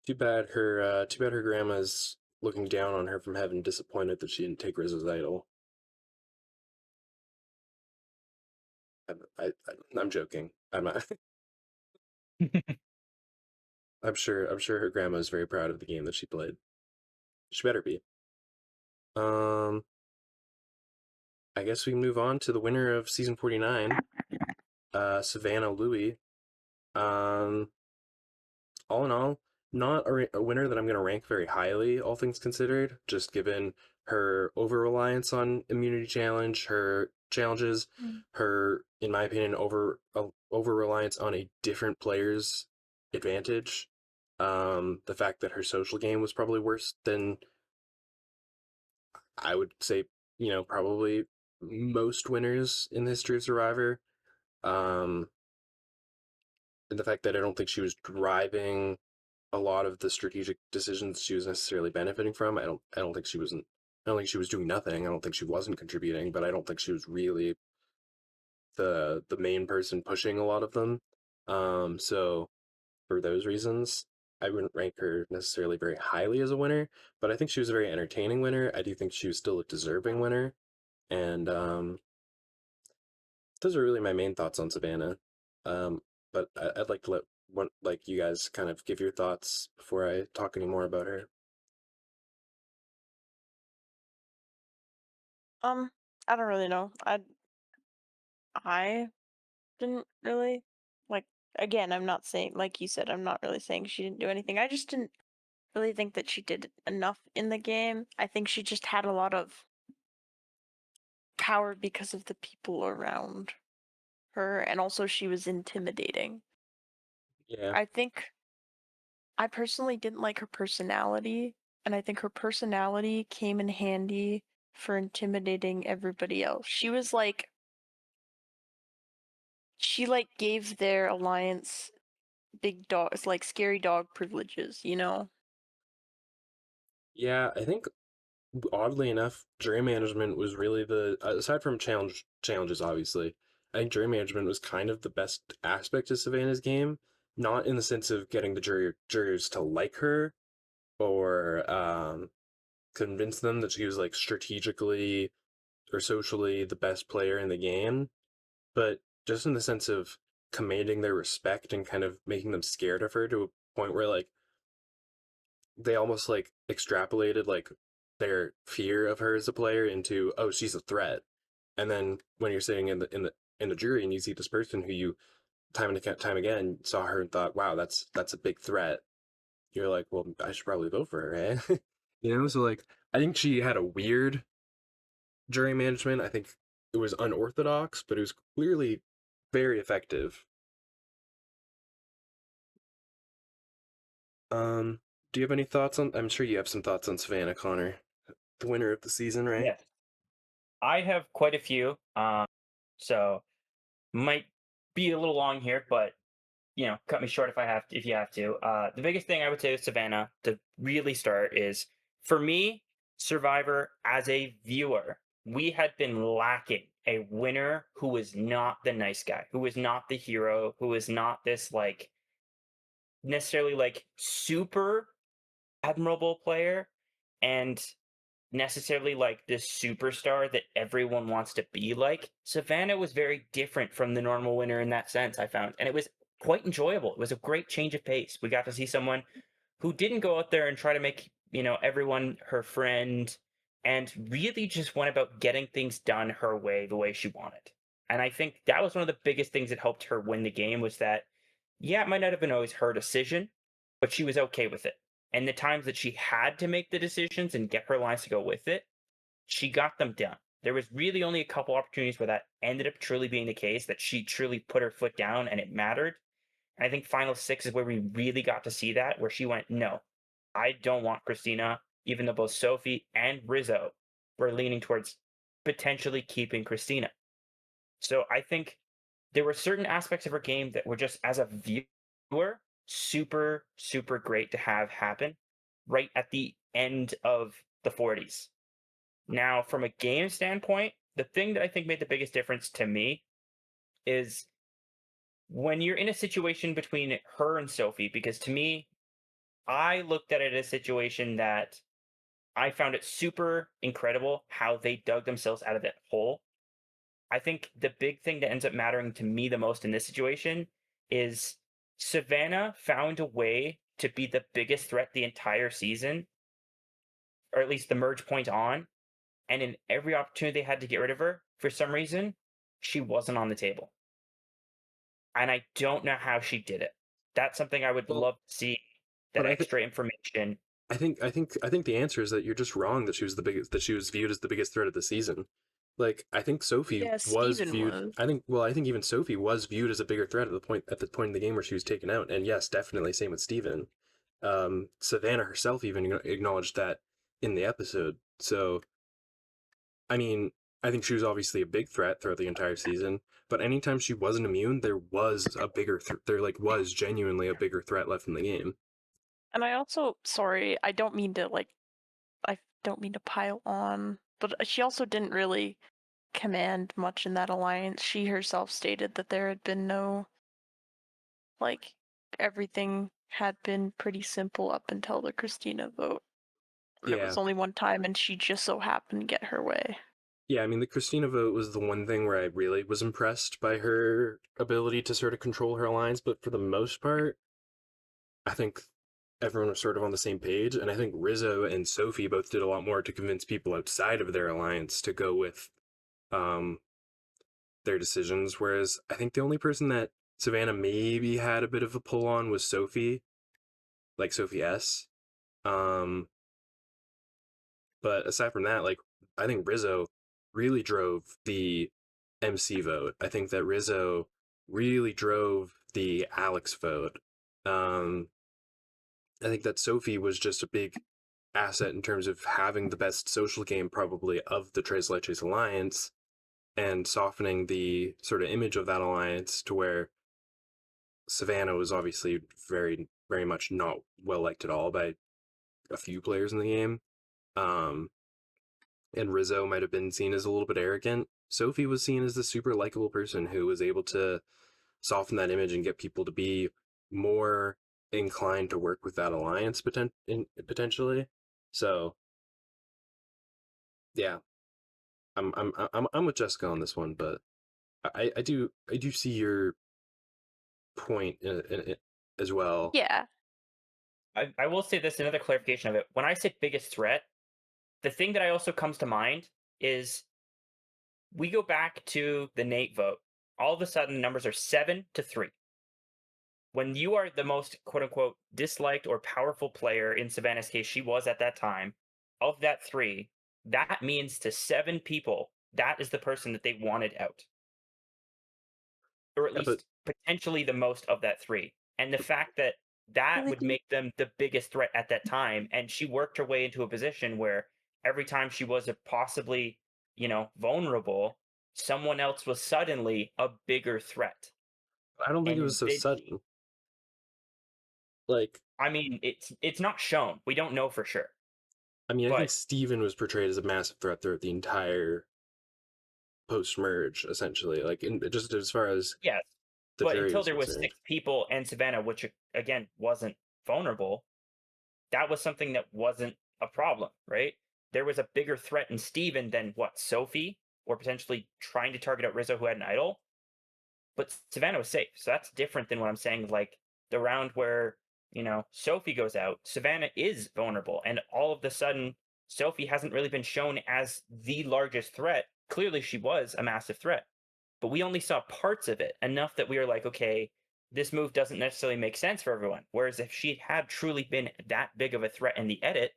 Too bad her grandma's looking down on her from heaven, disappointed that she didn't take Rizzo's idol. I'm joking. I'm not. I'm sure her grandma is very proud of the game that she played. She better be. Um, I guess we can move on to the winner of season 49, Savannah Louie. Um, all in all, not a winner that I'm going to rank very highly, all things considered, just given her over reliance on immunity challenge, her challenges, her, in my opinion, over reliance on a different player's advantage. The fact that her social game was probably worse than I would say, probably most winners in the history of Survivor. Um, and the fact that I don't think she was driving a lot of the strategic decisions she was necessarily benefiting from. I don't think she wasn't I don't think she was doing nothing. I don't think she wasn't contributing, but I don't think she was really the main person pushing a lot of them. So for those reasons, I wouldn't rank her necessarily very highly as a winner, but I think she was a very entertaining winner. I do think she was still a deserving winner. And those are really my main thoughts on Savannah. But I'd like to like you guys kind of give your thoughts before I talk any more about her. I don't really know. I didn't really like. Again, I'm not saying, like you said, I'm not really saying she didn't do anything. I just didn't really think that she did enough in the game. I think she just had a lot of power because of the people around her, and also she was intimidating. Yeah. I think I personally didn't like her personality, and I think her personality came in handy for intimidating everybody else. She was like she like gave their alliance big dogs, like scary dog privileges, you know? Yeah, I think oddly enough, jury management was really the aside from challenges obviously. I think jury management was kind of the best aspect of Savannah's game, not in the sense of getting the jurors to like her or convince them that she was like strategically or socially the best player in the game, but just in the sense of commanding their respect and kind of making them scared of her to a point where like they almost like extrapolated like their fear of her as a player into, oh, she's a threat. And then when you're sitting in the jury and you see this person who you time and time again saw her and thought, wow, that's a big threat, you're like, well, I should probably vote for her, eh? So like I think she had a weird jury management. I think it was unorthodox, but it was clearly very effective. Do you have any thoughts on? I'm sure you have some thoughts on Savannah Connor, the winner of the season, right? Yes, I have quite a few. So might be a little long here, but cut me short if I have if you have to. The biggest thing I would say with Savannah to really start is for me, Survivor as a viewer, we had been lacking a winner who was not the nice guy, who was not the hero, who was not this like necessarily like super admirable player and necessarily like this superstar that everyone wants to be like. Savannah was very different from the normal winner in that sense, I found. And it was quite enjoyable. It was a great change of pace. We got to see someone who didn't go out there and try to make, everyone her friend and really just went about getting things done her way, the way she wanted. And I think that was one of the biggest things that helped her win the game was that, yeah, it might not have been always her decision, but she was okay with it. And the times that she had to make the decisions and get her lines to go with it, she got them done. There was really only a couple opportunities where that ended up truly being the case, that she truly put her foot down and it mattered. And I think Final Six is where we really got to see that, where she went, no, I don't want Christina, even though both Sophie and Rizzo were leaning towards potentially keeping Christina. So I think there were certain aspects of her game that were just, as a viewer, super, super great to have happen right at the end of the 40s. Now, from a game standpoint, the thing that I think made the biggest difference to me is when you're in a situation between her and Sophie, because to me, I looked at it as a situation that I found it super incredible how they dug themselves out of that hole. I think the big thing that ends up mattering to me the most in this situation is Savannah found a way to be the biggest threat the entire season, or at least the merge point on. And in every opportunity they had to get rid of her, for some reason, she wasn't on the table. And I don't know how she did it. That's something I would Well, love to see, that but I think extra information. I think the answer is that you're just wrong that she was the biggest that she was viewed as the biggest threat of the season. Like I think Sophie Yeah, was Steven viewed. was. I think even Sophie was viewed as a bigger threat at the point in the game where she was taken out. And yes, definitely same with Steven. Savannah herself even acknowledged that in the episode. So I mean, I think she was obviously a big threat throughout the entire season. But anytime she wasn't immune, there was a bigger. There like was genuinely a bigger threat left in the game. And I also, sorry, I don't mean to like, I don't mean to pile on, but she also didn't really command much in that alliance. She herself stated that there had been no, like, everything had been pretty simple up until the Christina vote. And it was Yeah, only one time, and she just so happened to get her way. Yeah, I mean, the Christina vote was the one thing where I really was impressed by her ability to sort of control her lines, but for the most part, I think everyone was sort of on the same page, and I think Rizzo and Sophie both did a lot more to convince people outside of their alliance to go with um, their decisions, whereas I think the only person that Savannah maybe had a bit of a pull on was Sophie, like Sophie S. Um, But aside from that, like I think Rizzo really drove the MC vote. I think that Rizzo really drove the Alex vote. Um, I think that Sophie was just a big asset in terms of having the best social game probably of the Tres Leches Alliance. and softening the sort of image of that alliance to where Savannah was obviously very, very much not well liked at all by a few players in the game. Um, and Rizzo might have been seen as a little bit arrogant. Sophie was seen as the super likable person who was able to soften that image and get people to be more inclined to work with that alliance potentially. So yeah, I'm with Jessica on this one, but I do see your point as well. Yeah. I will say this, another clarification of it. When I say biggest threat, the thing that I also comes to mind is we go back to the Nate vote. All of a sudden, the numbers are 7-3. When you are the most quote unquote disliked or powerful player, in Savannah's case, she was at that time, of that three, that means to 7 people, that is the person that they wanted out. Or at Yeah, but least potentially the most of that three. And the fact that that Really would do. make them the biggest threat at that time. And she worked her way into a position where every time she was a possibly, vulnerable, someone else was suddenly a bigger threat. I don't think it And was so sudden. Like, I mean, it's not shown. We don't know for sure. I mean, I think But Steven was portrayed as a massive threat throughout the entire post-merge, essentially. Like, just as far as yes, the but jury until was there was concerned. 6 people and Savannah, which again wasn't vulnerable, that was something that wasn't a problem, right? There was a bigger threat in Steven than what, Sophie, or potentially trying to target out Rizzo who had an idol. But Savannah was safe. So that's different than what I'm saying. Like the round where, Sophie goes out, Savannah is vulnerable. And all of the sudden, Sophie hasn't really been shown as the largest threat. Clearly, she was a massive threat, but we only saw parts of it, enough that we were like, okay, this move doesn't necessarily make sense for everyone. Whereas if she had truly been that big of a threat in the edit,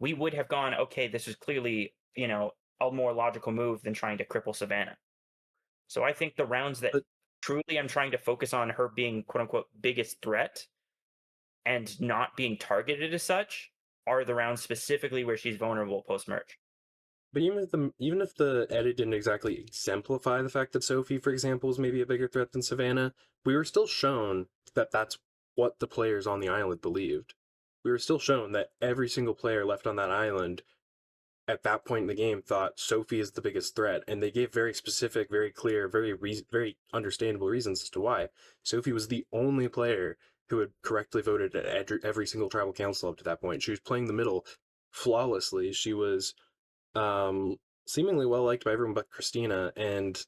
we would have gone, okay, this is clearly, a more logical move than trying to cripple Savannah. So I think the rounds that But truly I'm trying to focus on her being quote unquote biggest threat and not being targeted as such are the rounds specifically where she's vulnerable post merge. But even if the edit didn't exactly exemplify the fact that Sophie, for example, is maybe a bigger threat than Savannah, we were still shown that that's what the players on the island believed. We were still shown that every single player left on that island at that point in the game thought Sophie is the biggest threat, and they gave very specific, very clear, very understandable reasons as to why. Sophie was the only player who had correctly voted at every single tribal council up to that point. She was playing the middle flawlessly. She was seemingly well liked by everyone but Christina, and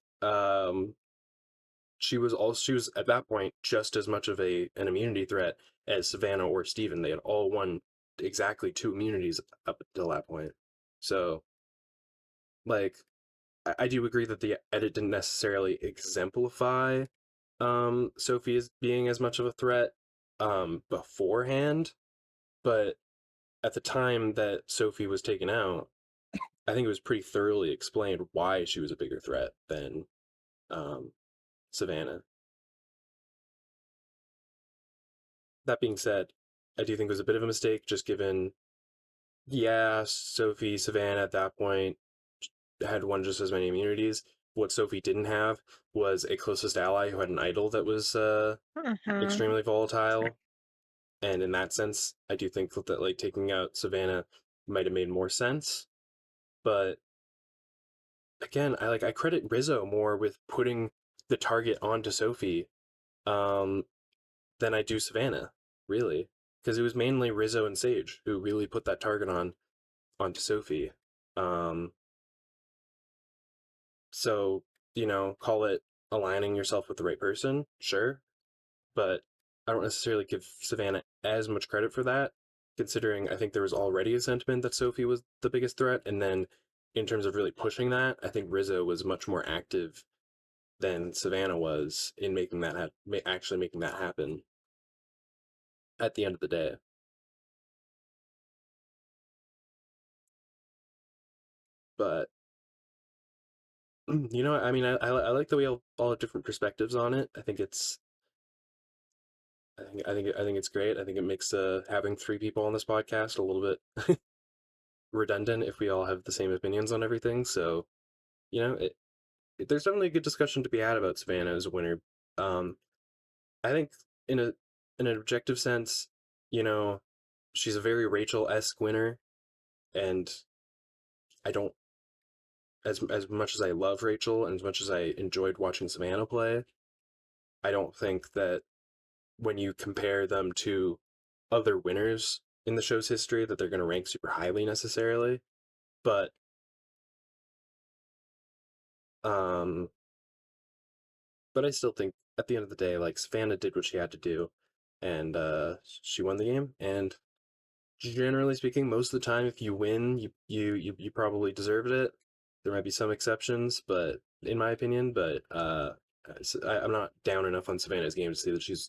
she was at that point just as much of an immunity threat as Savannah or Steven. They had all won exactly 2 immunities up until that point. So, like, I do agree that the edit didn't necessarily exemplify Sophie as being as much of a threat beforehand, but at the time that Sophie was taken out, I think it was pretty thoroughly explained why she was a bigger threat than um, Savannah. That being said, I do think it was a bit of a mistake, just given, yeah, Sophie, Savannah at that point had won just as many immunities. What Sophie didn't have was a closest ally who had an idol that was Mhm. extremely volatile. And in that sense, I do think that like taking out Savannah might have made more sense. But again, I credit Rizzo more with putting the target onto Sophie um, than I do Savannah, really, because it was mainly Rizzo and Sage who really put that target onto Sophie. Um, so call it aligning yourself with the right person, sure, but I don't necessarily give Savannah as much credit for that, considering I think there was already a sentiment that Sophie was the biggest threat, and then in terms of really pushing that, I think Rizzo was much more active than Savannah was in making actually making that happen at the end of the day. But I mean, I like the way all have different perspectives on it. I think it's great. I think it makes having 3 people on this podcast a little bit redundant if we all have the same opinions on everything. So, it there's definitely a good discussion to be had about Savannah as a winner. I think in an objective sense, you know, she's a very Rachel-esque winner, and I don't as much as I love Rachel and as much as I enjoyed watching Savannah play, I don't think that when you compare them to other winners in the show's history that they're going to rank super highly necessarily. But um but I still think at the end of the day, like, Savannah did what she had to do, and she won the game. And generally speaking, most of the time, if you win, you probably deserved it. There might be some exceptions, but in my opinion, but I'm not down enough on Savannah's game to say that she's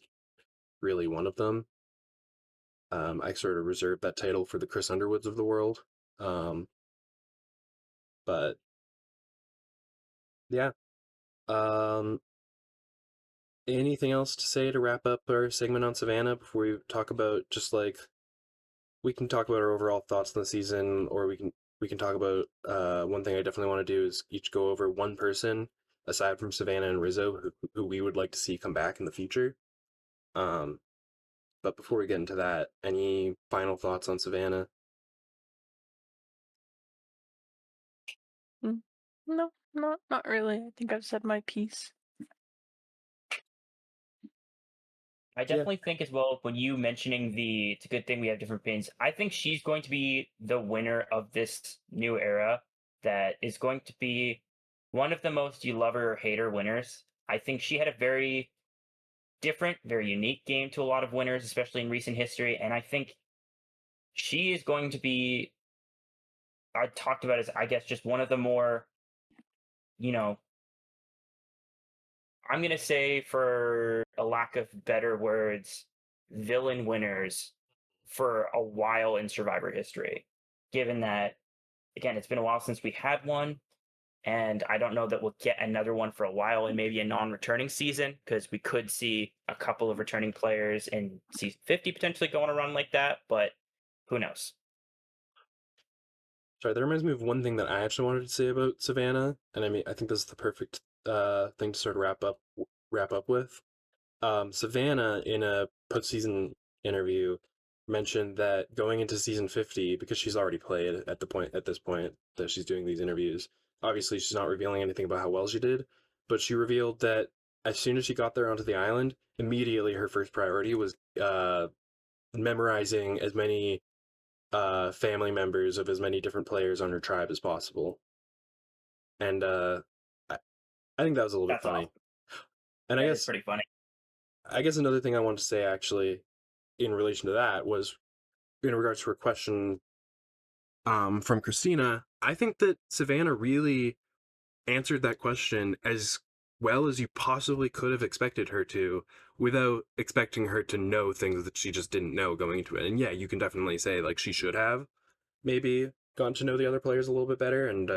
really one of them. I sort of reserve that title for the Chris Underwoods of the world. Um, but yeah. Um, Anything else to say to wrap up our segment on Savannah before we talk about just like we can talk about our overall thoughts on the season, or we can talk about one thing I definitely want to do is each go over one person aside from Savannah and Rizzo who we would like to see come back in the future. Um, but before we get into that, any final thoughts on Savannah? No, not really. I think I've said my piece. I Yeah. definitely think as well, when you mentioning it's a good thing we have different opinions. I think she's going to be the winner of this new era that is going to be one of the most you love her or hate her winners. I think she had a very different, very unique game to a lot of winners, especially in recent history. And I think she is going to be, I talked about as, I guess, just one of the more, you know, I'm going to say, for a lack of better words, villain winners for a while in Survivor history. Given that, again, it's been a while since we had one, and I don't know that we'll get another one for a while in maybe a non-returning season, because we could see a couple of returning players in season 50 potentially going a run like that, but who knows? Sorry, that reminds me of one thing that I actually wanted to say about Savannah, and I mean I think this is the perfect thing to sort of wrap up with. Savannah, in a postseason interview, mentioned that going into season 50, because she's already played at this point that she's doing these interviews, obviously she's not revealing anything about how well she did, but she revealed that as soon as she got there onto the island, immediately her first priority was memorizing as many family members of as many different players on her tribe as possible. And I, I think that was a little bit That's funny. awesome. And That is pretty funny. I guess another thing I wanted to say actually in relation to that was in regards to her question from Christina. I think that Savannah really answered that question as well as you possibly could have expected her to, without expecting her to know things that she just didn't know going into it. And yeah, you can definitely say like she should have maybe gotten to know the other players a little bit better, and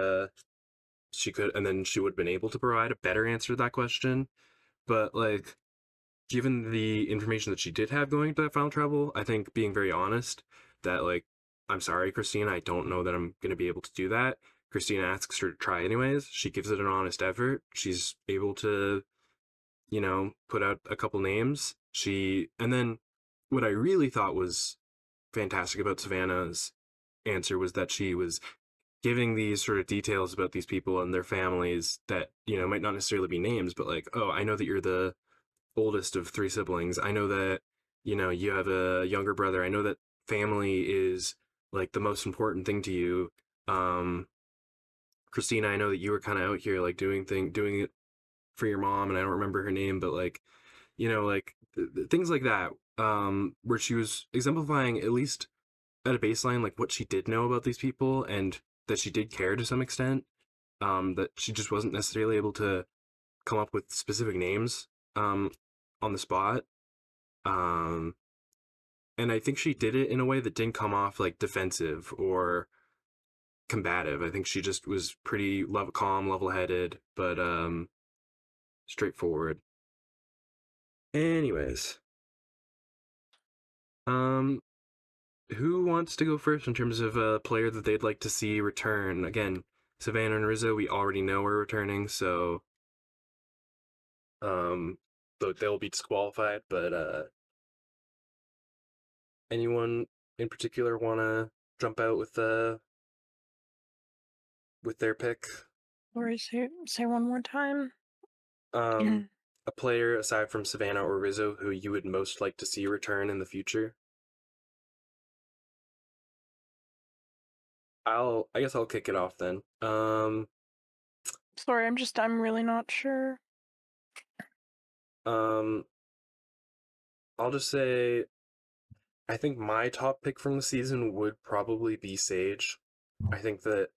she could, and then she would have been able to provide a better answer to that question. But like, given the information that she did have going to that final travel, I think being very honest that like, I'm sorry, Christina, I don't know that I'm going to be able to do that. Christina asks her to try anyways. She gives it an honest effort. She's able to, put out a couple names. And then what I really thought was fantastic about Savannah's answer was that she was giving these sort of details about these people and their families that, might not necessarily be names, but like, oh, I know that you're the oldest of three siblings. I know that, you have a younger brother. I know that family is like the most important thing to you. Um, Christina, I know that you were kind of out here like doing it for your mom, and I don't remember her name, but like, like things like that, where she was exemplifying at least at a baseline like what she did know about these people and that she did care to some extent. That she just wasn't necessarily able to come up with specific names on the spot. Um, and I think she did it in a way that didn't come off like defensive or combative. I think she just was pretty calm, level-headed, but straightforward. Anyways, um, who wants to go first in terms of a player that they'd like to see return? Again, Savannah and Rizzo, we already know are returning, so Though they'll be disqualified. But anyone in particular want to jump out with their pick? Or say one more time. A player aside from Savannah or Rizzo who you would most like to see return in the future? I guess I'll kick it off then. Sorry, I'm really not sure. Um, I'll just say I think my top pick from the season would probably be Sage. I think that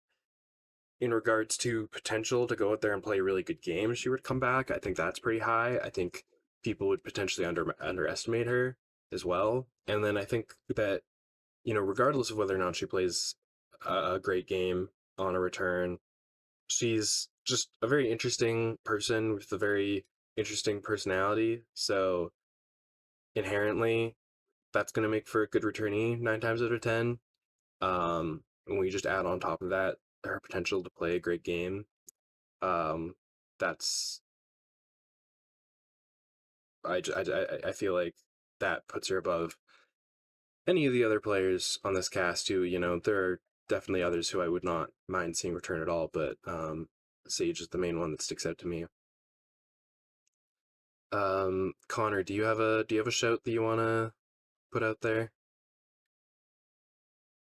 in regards to potential to go out there and play really good games, she would come back. I think that's pretty high. I think people would potentially underestimate her as well. And then I think that, regardless of whether or not she plays a great game on a return, she's just a very interesting person with a very interesting personality. So inherently, that's going to make for a good returnee 9 times out of 10. When we just add on top of that her potential to play a great game, um, that's I feel like that puts her above any of the other players on this cast too. There are definitely others who I would not mind seeing return at all, but Sage is the main one that sticks out to me. Connor, do you have a shout that you want to put out there?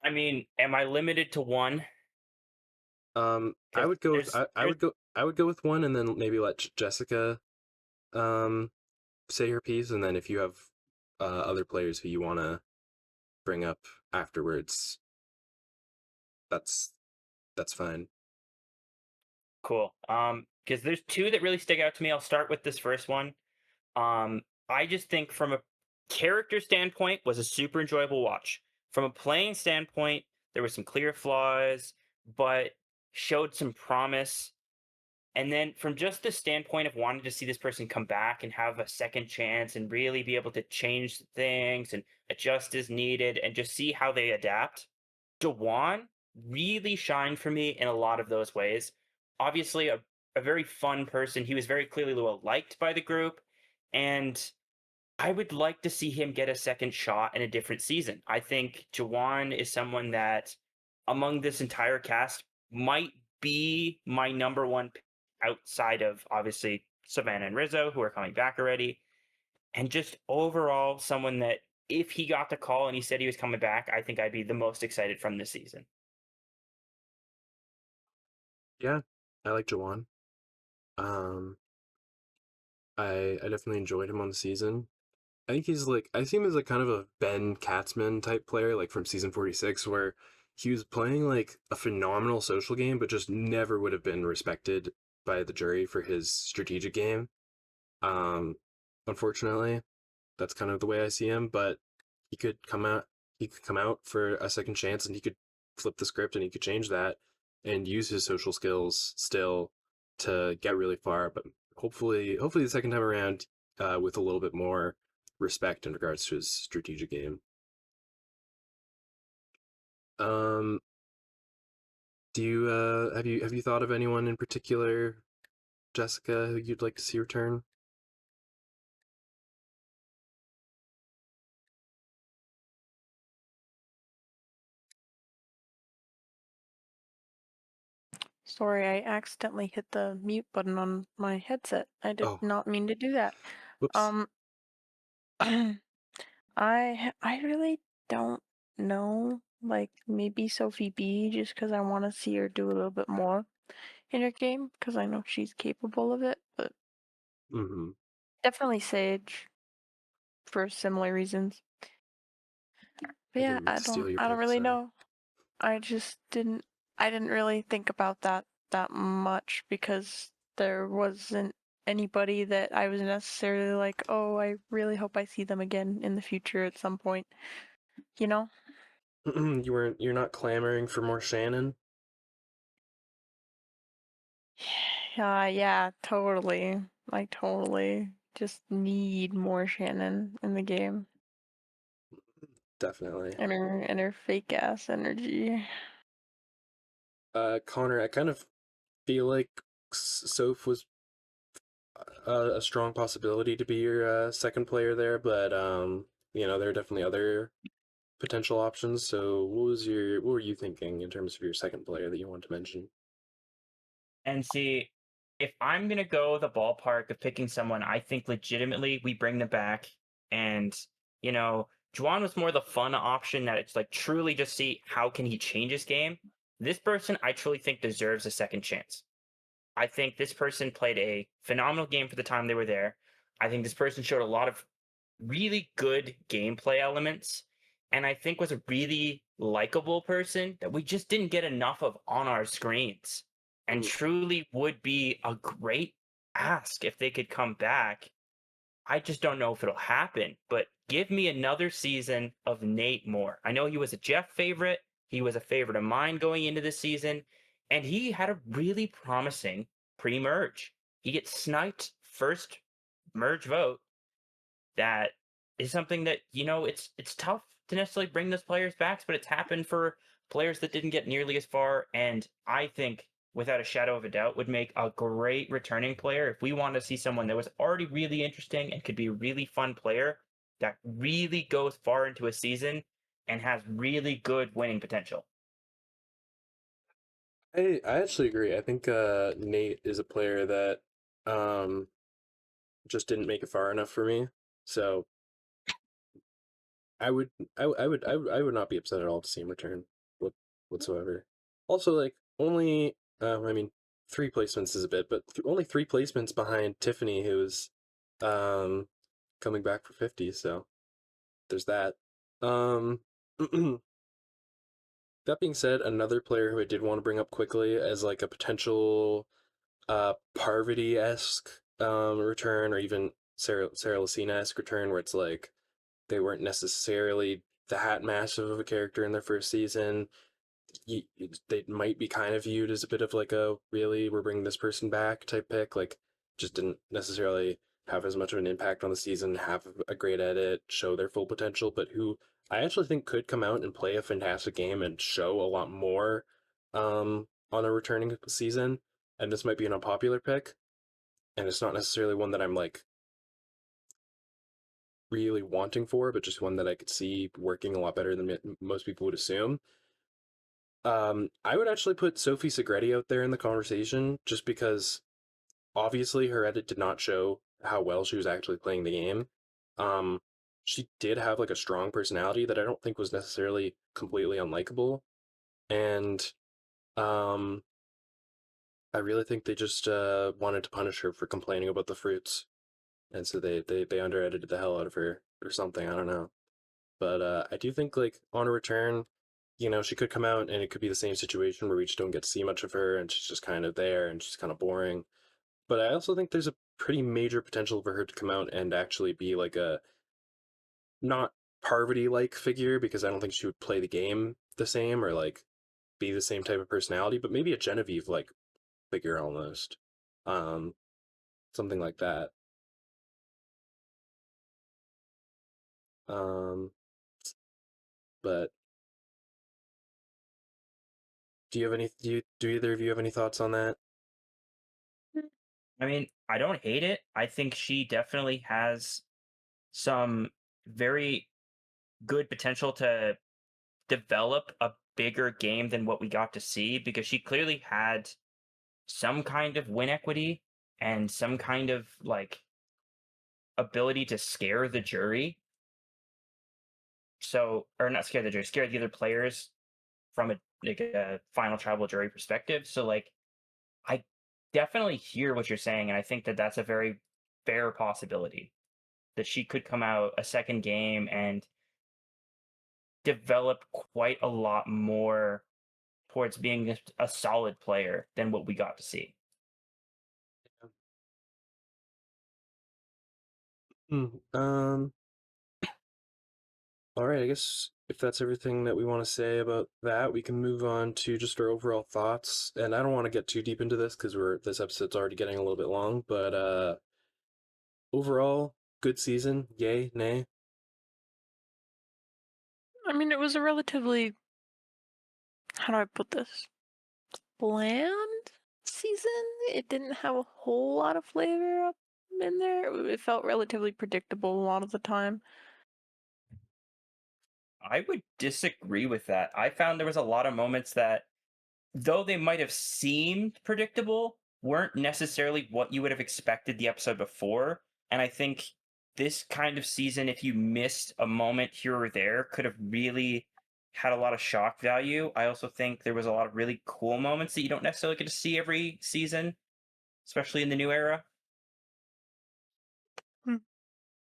I mean, am I limited to one? I Because would go with I would go with one, and then maybe let Jessika um say her piece, and then if you have other players who you want to bring up afterwards, that's that's fine. cool. Because there's two that really stick out to me. I'll start with this first one. I just think from a character standpoint was a super enjoyable watch. From a playing standpoint, there were some clear flaws, but showed some promise. And then from just the standpoint of wanting to see this person come back and have a second chance and really be able to change things and adjust as needed and just see how they adapt, Dewan really shined for me in a lot of those ways. Obviously, a very fun person. He was very clearly well liked by the group. And I would like to see him get a second shot in a different season. I think Jawan is someone that, among this entire cast, might be my number one pick outside of obviously Savannah and Rizzo, who are coming back already. And just overall, someone that if he got the call and he said he was coming back, I think I'd be the most excited from this season. Yeah, I like Jawan. Um, I definitely enjoyed him on the season. I think I see him as like kind of a Ben Katzman type player, like from season 46, where he was playing like a phenomenal social game, but just never would have been respected by the jury for his strategic game. Um, Unfortunately, that's kind of the way I see him, but he could come out he could come out for a second chance and he could flip the script and he could change that and use his social skills still to get really far, but hopefully the second time around with a little bit more respect in regards to his strategic game. Um do you have you thought of anyone in particular, Jessica, who you'd like to see return? Sorry, I accidentally hit the mute button on my headset. I did Oh, not mean to do that. whoops. Um, I really don't know. Like maybe Sophie B, just because I want to see her do a little bit more in her game, because I know she's capable of it. But Mhm. definitely Sage for similar reasons. But I yeah, didn't mean to steal your I don't pick, really sorry. know. I just I didn't really think about that much because there wasn't anybody that I was necessarily like, oh, I really hope I see them again in the future at some point, you know? You're not clamoring for more Shannon? Yeah, totally. I totally just need more Shannon in the game Definitely. and her fake ass energy. Connor, I kind of feel like Soph was a strong possibility to be your second player there, but there are definitely other potential options. So what were you thinking in terms of your second player that you want to mention? And see, if I'm gonna go the ballpark of picking someone, I think legitimately we bring them back, and Juwan was more the fun option that it's like truly just see how can he change his game. This person I truly think deserves a second chance. I think this person played a phenomenal game for the time they were there. I think this person showed a lot of really good gameplay elements, and I think was a really likable person that we just didn't get enough of on our screens, and Mm. truly would be a great ask if they could come back. I just don't know if it'll happen, but give me another season of Nate Moore. I know he was a Jeff favorite. He was a favorite of mine going into this season, and he had a really promising pre-merge. He gets sniped first merge vote. That is something that, it's tough to necessarily bring those players back, but it's happened for players that didn't get nearly as far, and I think without a shadow of a doubt would make a great returning player if we want to see someone that was already really interesting and could be a really fun player that really goes far into a season and has really good winning potential. I actually agree. I think Nate is a player that um just didn't make it far enough for me. So I would I would not be upset at all to see him return what whatsoever. Also, like only I mean 3 placements is a bit, but only 3 placements behind Tiffany, who's um coming back for 50. So there's that. Um, that being said, another player who I did want to bring up quickly as like a potential Parvati-esque return, or even Sarah Lucina-esque return, where it's like they weren't necessarily that massive of a character in their first season. They might be kind of viewed as a bit of like a really we're bringing this person back type pick. Like just didn't necessarily have as much of an impact on the season, have a great edit, show their full potential, but who I actually think could come out and play a fantastic game and show a lot more on a returning season. And this might be an unpopular pick, and it's not necessarily one that I'm like really wanting for, but just one that I could see working a lot better than most people would assume. I would actually put Sophie Segretti out there in the conversation just because obviously her edit did not show how well she was actually playing the game. Um, she did have like a strong personality that I don't think was necessarily completely unlikable, and um, I really think they just wanted to punish her for complaining about the fruits, and so they under edited the hell out of her or something. I don't know. But I do think like on a return, she could come out and it could be the same situation where we just don't get to see much of her and she's just kind of there and she's kind of boring. But I also think there's a pretty major potential for her to come out and actually be like a not Parvati like figure, because I don't think she would play the game the same or like be the same type of personality, but maybe a Genevieve like figure almost. Um, something like that. Um, but do either of you have any thoughts on that? I mean, I don't hate it. I think she definitely has some very good potential to develop a bigger game than what we got to see, because she clearly had some kind of win equity and some kind of like ability to scare the jury. So, or not scare the jury, scare the other players from a final tribal jury perspective. So, like, I definitely hear what you're saying, and I think that that's a very fair possibility that she could come out a second game and develop quite a lot more towards being a solid player than what we got to see. Um, all right, I guess if that's everything that we want to say about that, we can move on to just our overall thoughts. And I don't want to get too deep into this because this episode's already getting a little bit long, but overall, good season, yay, nay. I mean, it was a relatively, how do I put this? Bland season. It didn't have a whole lot of flavor up in there. It felt relatively predictable a lot of the time. I would disagree with that. I found there was a lot of moments that, though they might have seemed predictable, weren't necessarily what you would have expected the episode before. And I think this kind of season, if you missed a moment here or there, could have really had a lot of shock value. I also think there was a lot of really cool moments that you don't necessarily get to see every season, especially in the new era.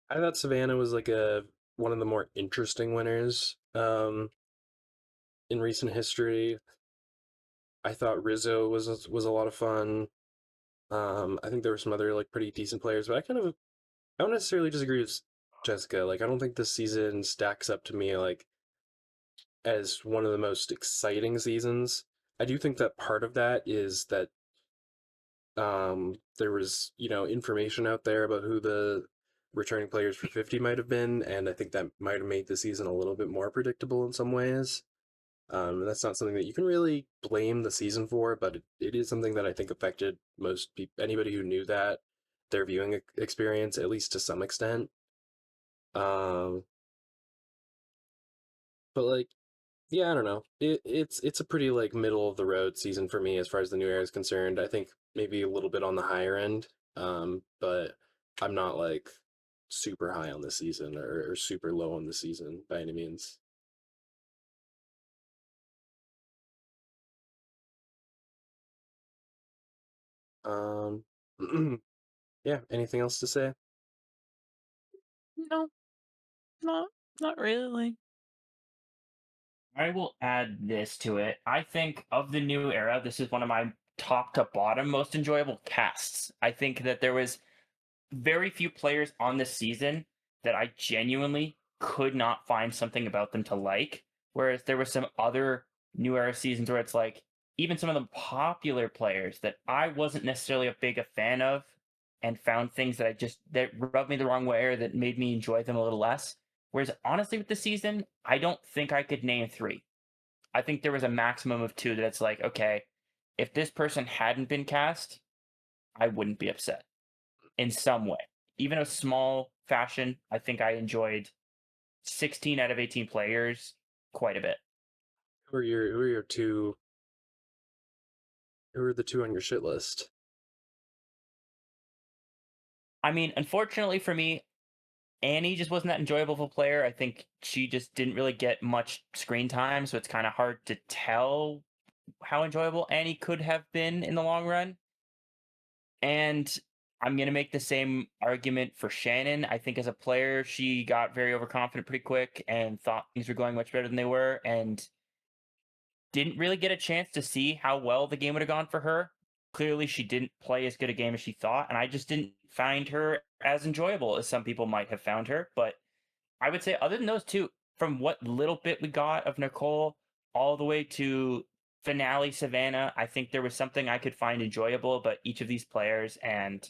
I thought Savannah was like a one of the more interesting winners in recent history. I thought Rizzo was a lot of fun. I think there were some other like pretty decent players, but I don't necessarily disagree with Jessica. Like I don't think this season stacks up to me like as one of the most exciting seasons. I do think that part of that is that there was, information out there about who the returning players for 50 might have been, and I think that might have made the season a little bit more predictable in some ways. That's not something that you can really blame the season for, but it is something that I think affected most people, anybody who knew that, their viewing experience, at least to some extent. Um, but like, yeah, I don't know. It's a pretty like middle of the road season for me as far as the new era is concerned. I think maybe a little bit on the higher end, but I'm not like super high on the season or super low on the season by any means. Um, yeah. Anything else to say? No, not not really. I will add this to it. I think of the new era, this is one of my top to bottom most enjoyable casts. I think that there was very few players on this season that I genuinely could not find something about them to like. Whereas there were some other new era seasons where it's like even some of the popular players that I wasn't necessarily a big a fan of and found things that I just that rubbed me the wrong way or that made me enjoy them a little less. Whereas honestly with the season, I don't think I could name three. I think there was a maximum of two that it's like, okay, if this person hadn't been cast, I wouldn't be upset in some way. Even a small fashion, I think I enjoyed 16 out of 18 players quite a bit. Who are your two? Who are the two on your shit list? I mean, unfortunately for me, Annie just wasn't that enjoyable of a player. I think she just didn't really get much screen time, so it's kind of hard to tell how enjoyable Annie could have been in the long run. And I'm going to make the same argument for Shannon. I think as a player, she got very overconfident pretty quick and thought things were going much better than they were. And didn't really get a chance to see how well the game would have gone for her. Clearly, she didn't play as good a game as she thought, and I just didn't find her as enjoyable as some people might have found her. But I would say, other than those two, from what little bit we got of Nicole all the way to finale Savannah, I think there was something I could find enjoyable about each of these players and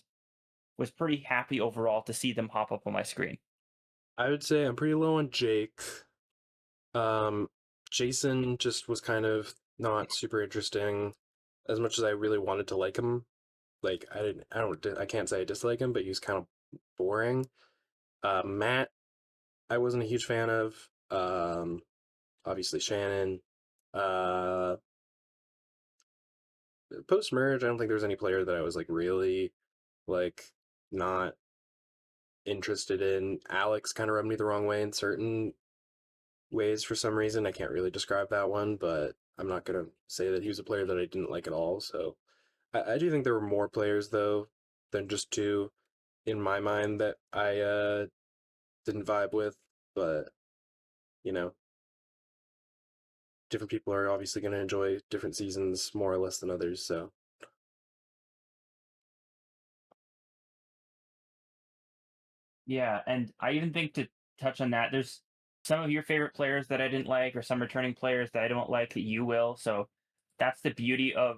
was pretty happy overall to see them pop up on my screen. I would say I'm pretty low on Jake. Um, Jason just was kind of not super interesting as much as I really wanted to like him. Like I can't say I dislike him, but he was kind of boring. Matt, I wasn't a huge fan of. Obviously Shannon. Uh, Post merge, I don't think there was any player that I was like really like not interested in. Alex kind of rubbed me the wrong way in certain ways for some reason. I can't really describe that one, but I'm not gonna say that he was a player that I didn't like at all. So I do think there were more players though than just two in my mind that I didn't vibe with, but you know, different people are obviously going to enjoy different seasons more or less than others. So Yeah, and I even think to touch on that, there's some of your favorite players that I didn't like, or some returning players that I don't like that you will. So that's the beauty of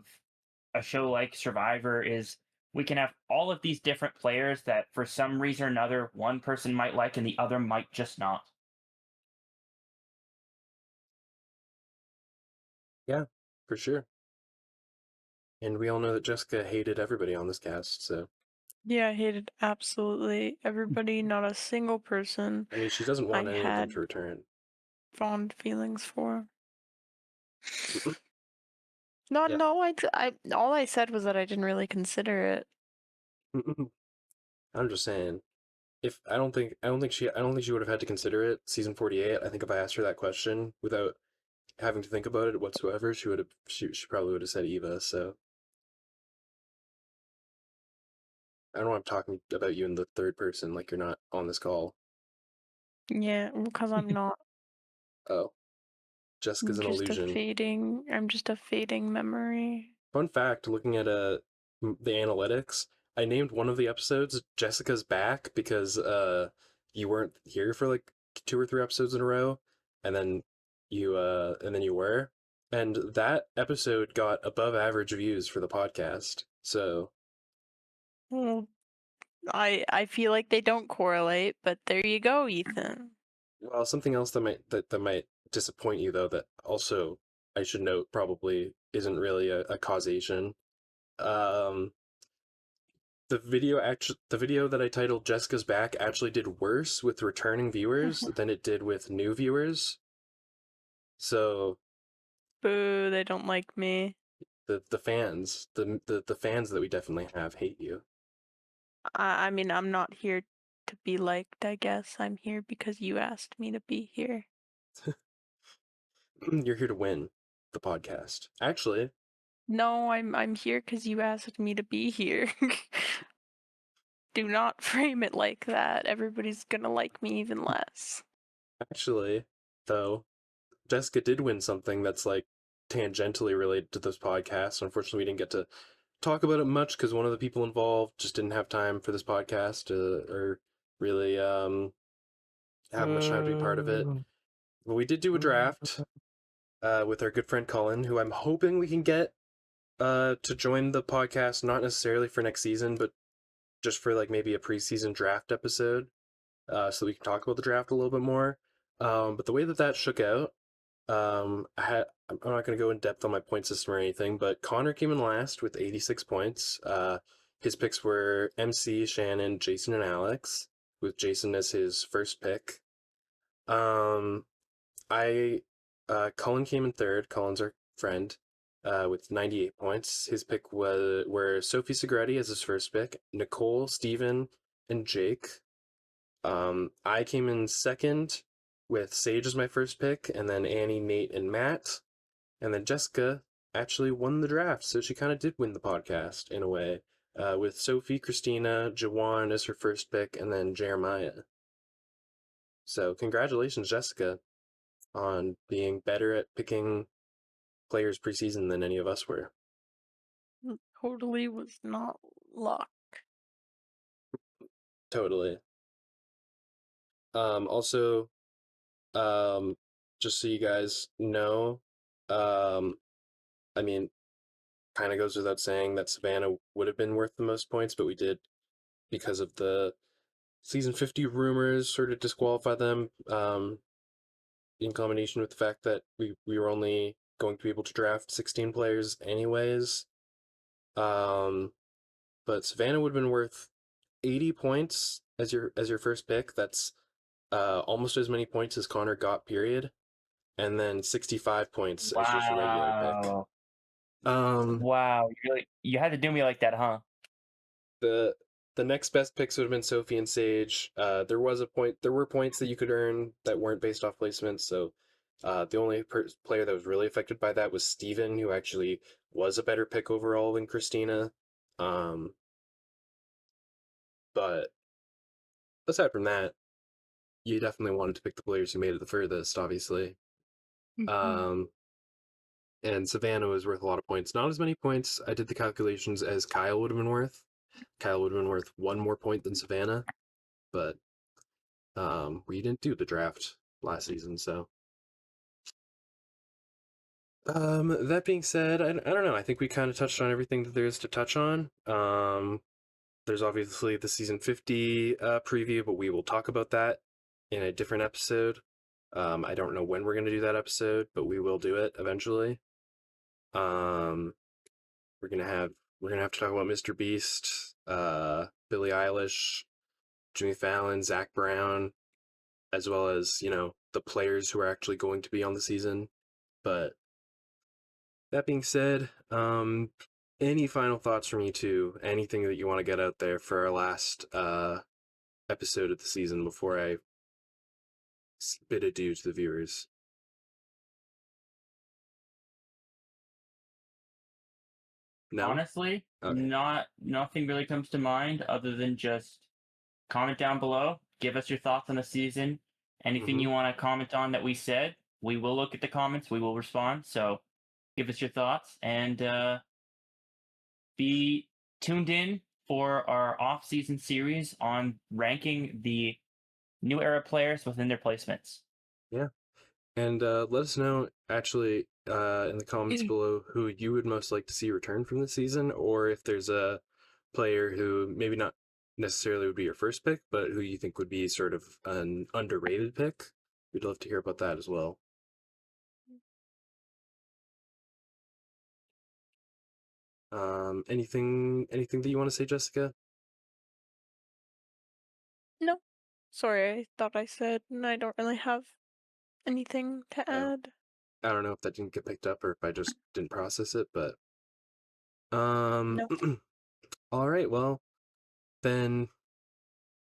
a show like Survivor is we can have all of these different players that for some reason or another one person might like and the other might just not. yeah, for sure. And we all know that Jessica hated everybody on this cast, so Yeah, I hated absolutely everybody, not a single person I mean, she doesn't I want any of them had to return. fond feelings for. Mm-mm. No, Yeah. no, all I said was that I didn't really consider it. Mm-mm. I'm just saying. If I don't think she would have had to consider it. Season 48. I think if I asked her that question without having to think about it whatsoever, she probably would have said Eva. So I don't know. I'm talking about you in the third person, like you're not on this call. Yeah, because I'm not. Oh, Jessica's an illusion. I'm just a fading memory. Fun fact: looking at the analytics, I named one of the episodes "Jessica's Back" because you weren't here for like 2 or 3 episodes in a row, and then you were, and that episode got above average views for the podcast. So Well, I feel like they don't correlate, but there you go, Ethan. well, something else that might disappoint you though, that also I should note probably isn't really a causation. Um, the video that I titled Jessica's Back actually did worse with returning viewers than it did with new viewers. So Boo, they don't like me. the fans, the fans that we definitely have hate you. I mean, I'm not here to be liked, I guess. I'm here because you asked me to be here. You're here to win the podcast. Actually, No, I'm here because you asked me to be here. Do not frame it like that. Everybody's gonna like me even less. actually, though, Jessica did win something that's like tangentially related to this podcast. Unfortunately, we didn't get to talk about it much because one of the people involved just didn't have time for this podcast or really have much time to be part of it. But we did do a draft with our good friend Colin, who I'm hoping we can get to join the podcast, not necessarily for next season, but just for like maybe a preseason draft episode, so we can talk about the draft a little bit more. But the way that shook out, I'm not going to go in depth on my point system or anything, but Connor came in last with 86 points. His picks were MC, Shannon, Jason, and Alex, with Jason as his first pick. Um, I Cullen came in third. Cullen's our friend, with 98 points. His pick were Sophie Segretti as his first pick, Nicole, Steven, and Jake. I came in second with Sage as my first pick, and then Annie, Nate, and Matt. And then Jessica actually won the draft, so she kind of did win the podcast in a way, with Sophie, Christina, Jawan as her first pick, and then Jeremiah. So congratulations, Jessica, on being better at picking players preseason than any of us were. Totally was not luck. Totally. Also, just so you guys know, um, I mean, kind of goes without saying that Savannah would have been worth the most points, but we did, because of the season 50 rumors, sort of disqualify them, in combination with the fact that we were only going to be able to draft 16 players anyways. Um, but Savannah would have been worth 80 points as your first pick. That's almost as many points as Connor got, period. And then 65 points as just a regular pick. Wow. Um, Wow. You had to do me like that, huh? the the next best picks would have been Sophie and Sage. There were points that you could earn that weren't based off placements. So the only player that was really affected by that was Steven, who actually was a better pick overall than Christina. Um, but aside from that, you definitely wanted to pick the players who made it the furthest, obviously. Um, and Savannah was worth a lot of points. Not as many points, I did the calculations, as Kyle would have been worth. Kyle would have been worth one more point than Savannah, but we didn't do the draft last season, so. That being said, I don't know. I think we kind of touched on everything that there is to touch on. There's obviously the season 50 preview, but we will talk about that in a different episode. I don't know when we're going to do that episode, but we will do it eventually. Um, we're gonna have to talk about Mr. Beast Billie Eilish, Jimmy Fallon, Zach Brown, as well as, the players who are actually going to be on the season. But that being said, any final thoughts from you two? Anything that you want to get out there for our last episode of the season before I bid adieu to the viewers? No? Honestly, Okay. nothing really comes to mind other than just comment down below. Give us your thoughts on the season. Anything Mhm. you want to comment on that we said, we will look at the comments. We will respond. So give us your thoughts and be tuned in for our off-season series on ranking the new era players within their placements. Yeah. And let us know, actually, in the comments below who you would most like to see return from the season, or if there's a player who maybe not necessarily would be your first pick, but who you think would be sort of an underrated pick. We'd love to hear about that as well. Anything that you want to say, Jessica? No. Sorry, I thought I said, and I don't really have anything to Oh, add. I don't know if that didn't get picked up or if I just didn't process it, but No. all right, well, then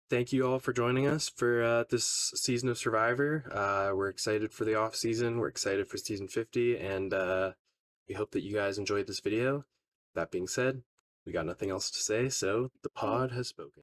thank you all for joining us for this season of Survivor. We're excited for the off season. We're excited for season 50, and we hope that you guys enjoyed this video. That being said, we got nothing else to say, so the pod has spoken.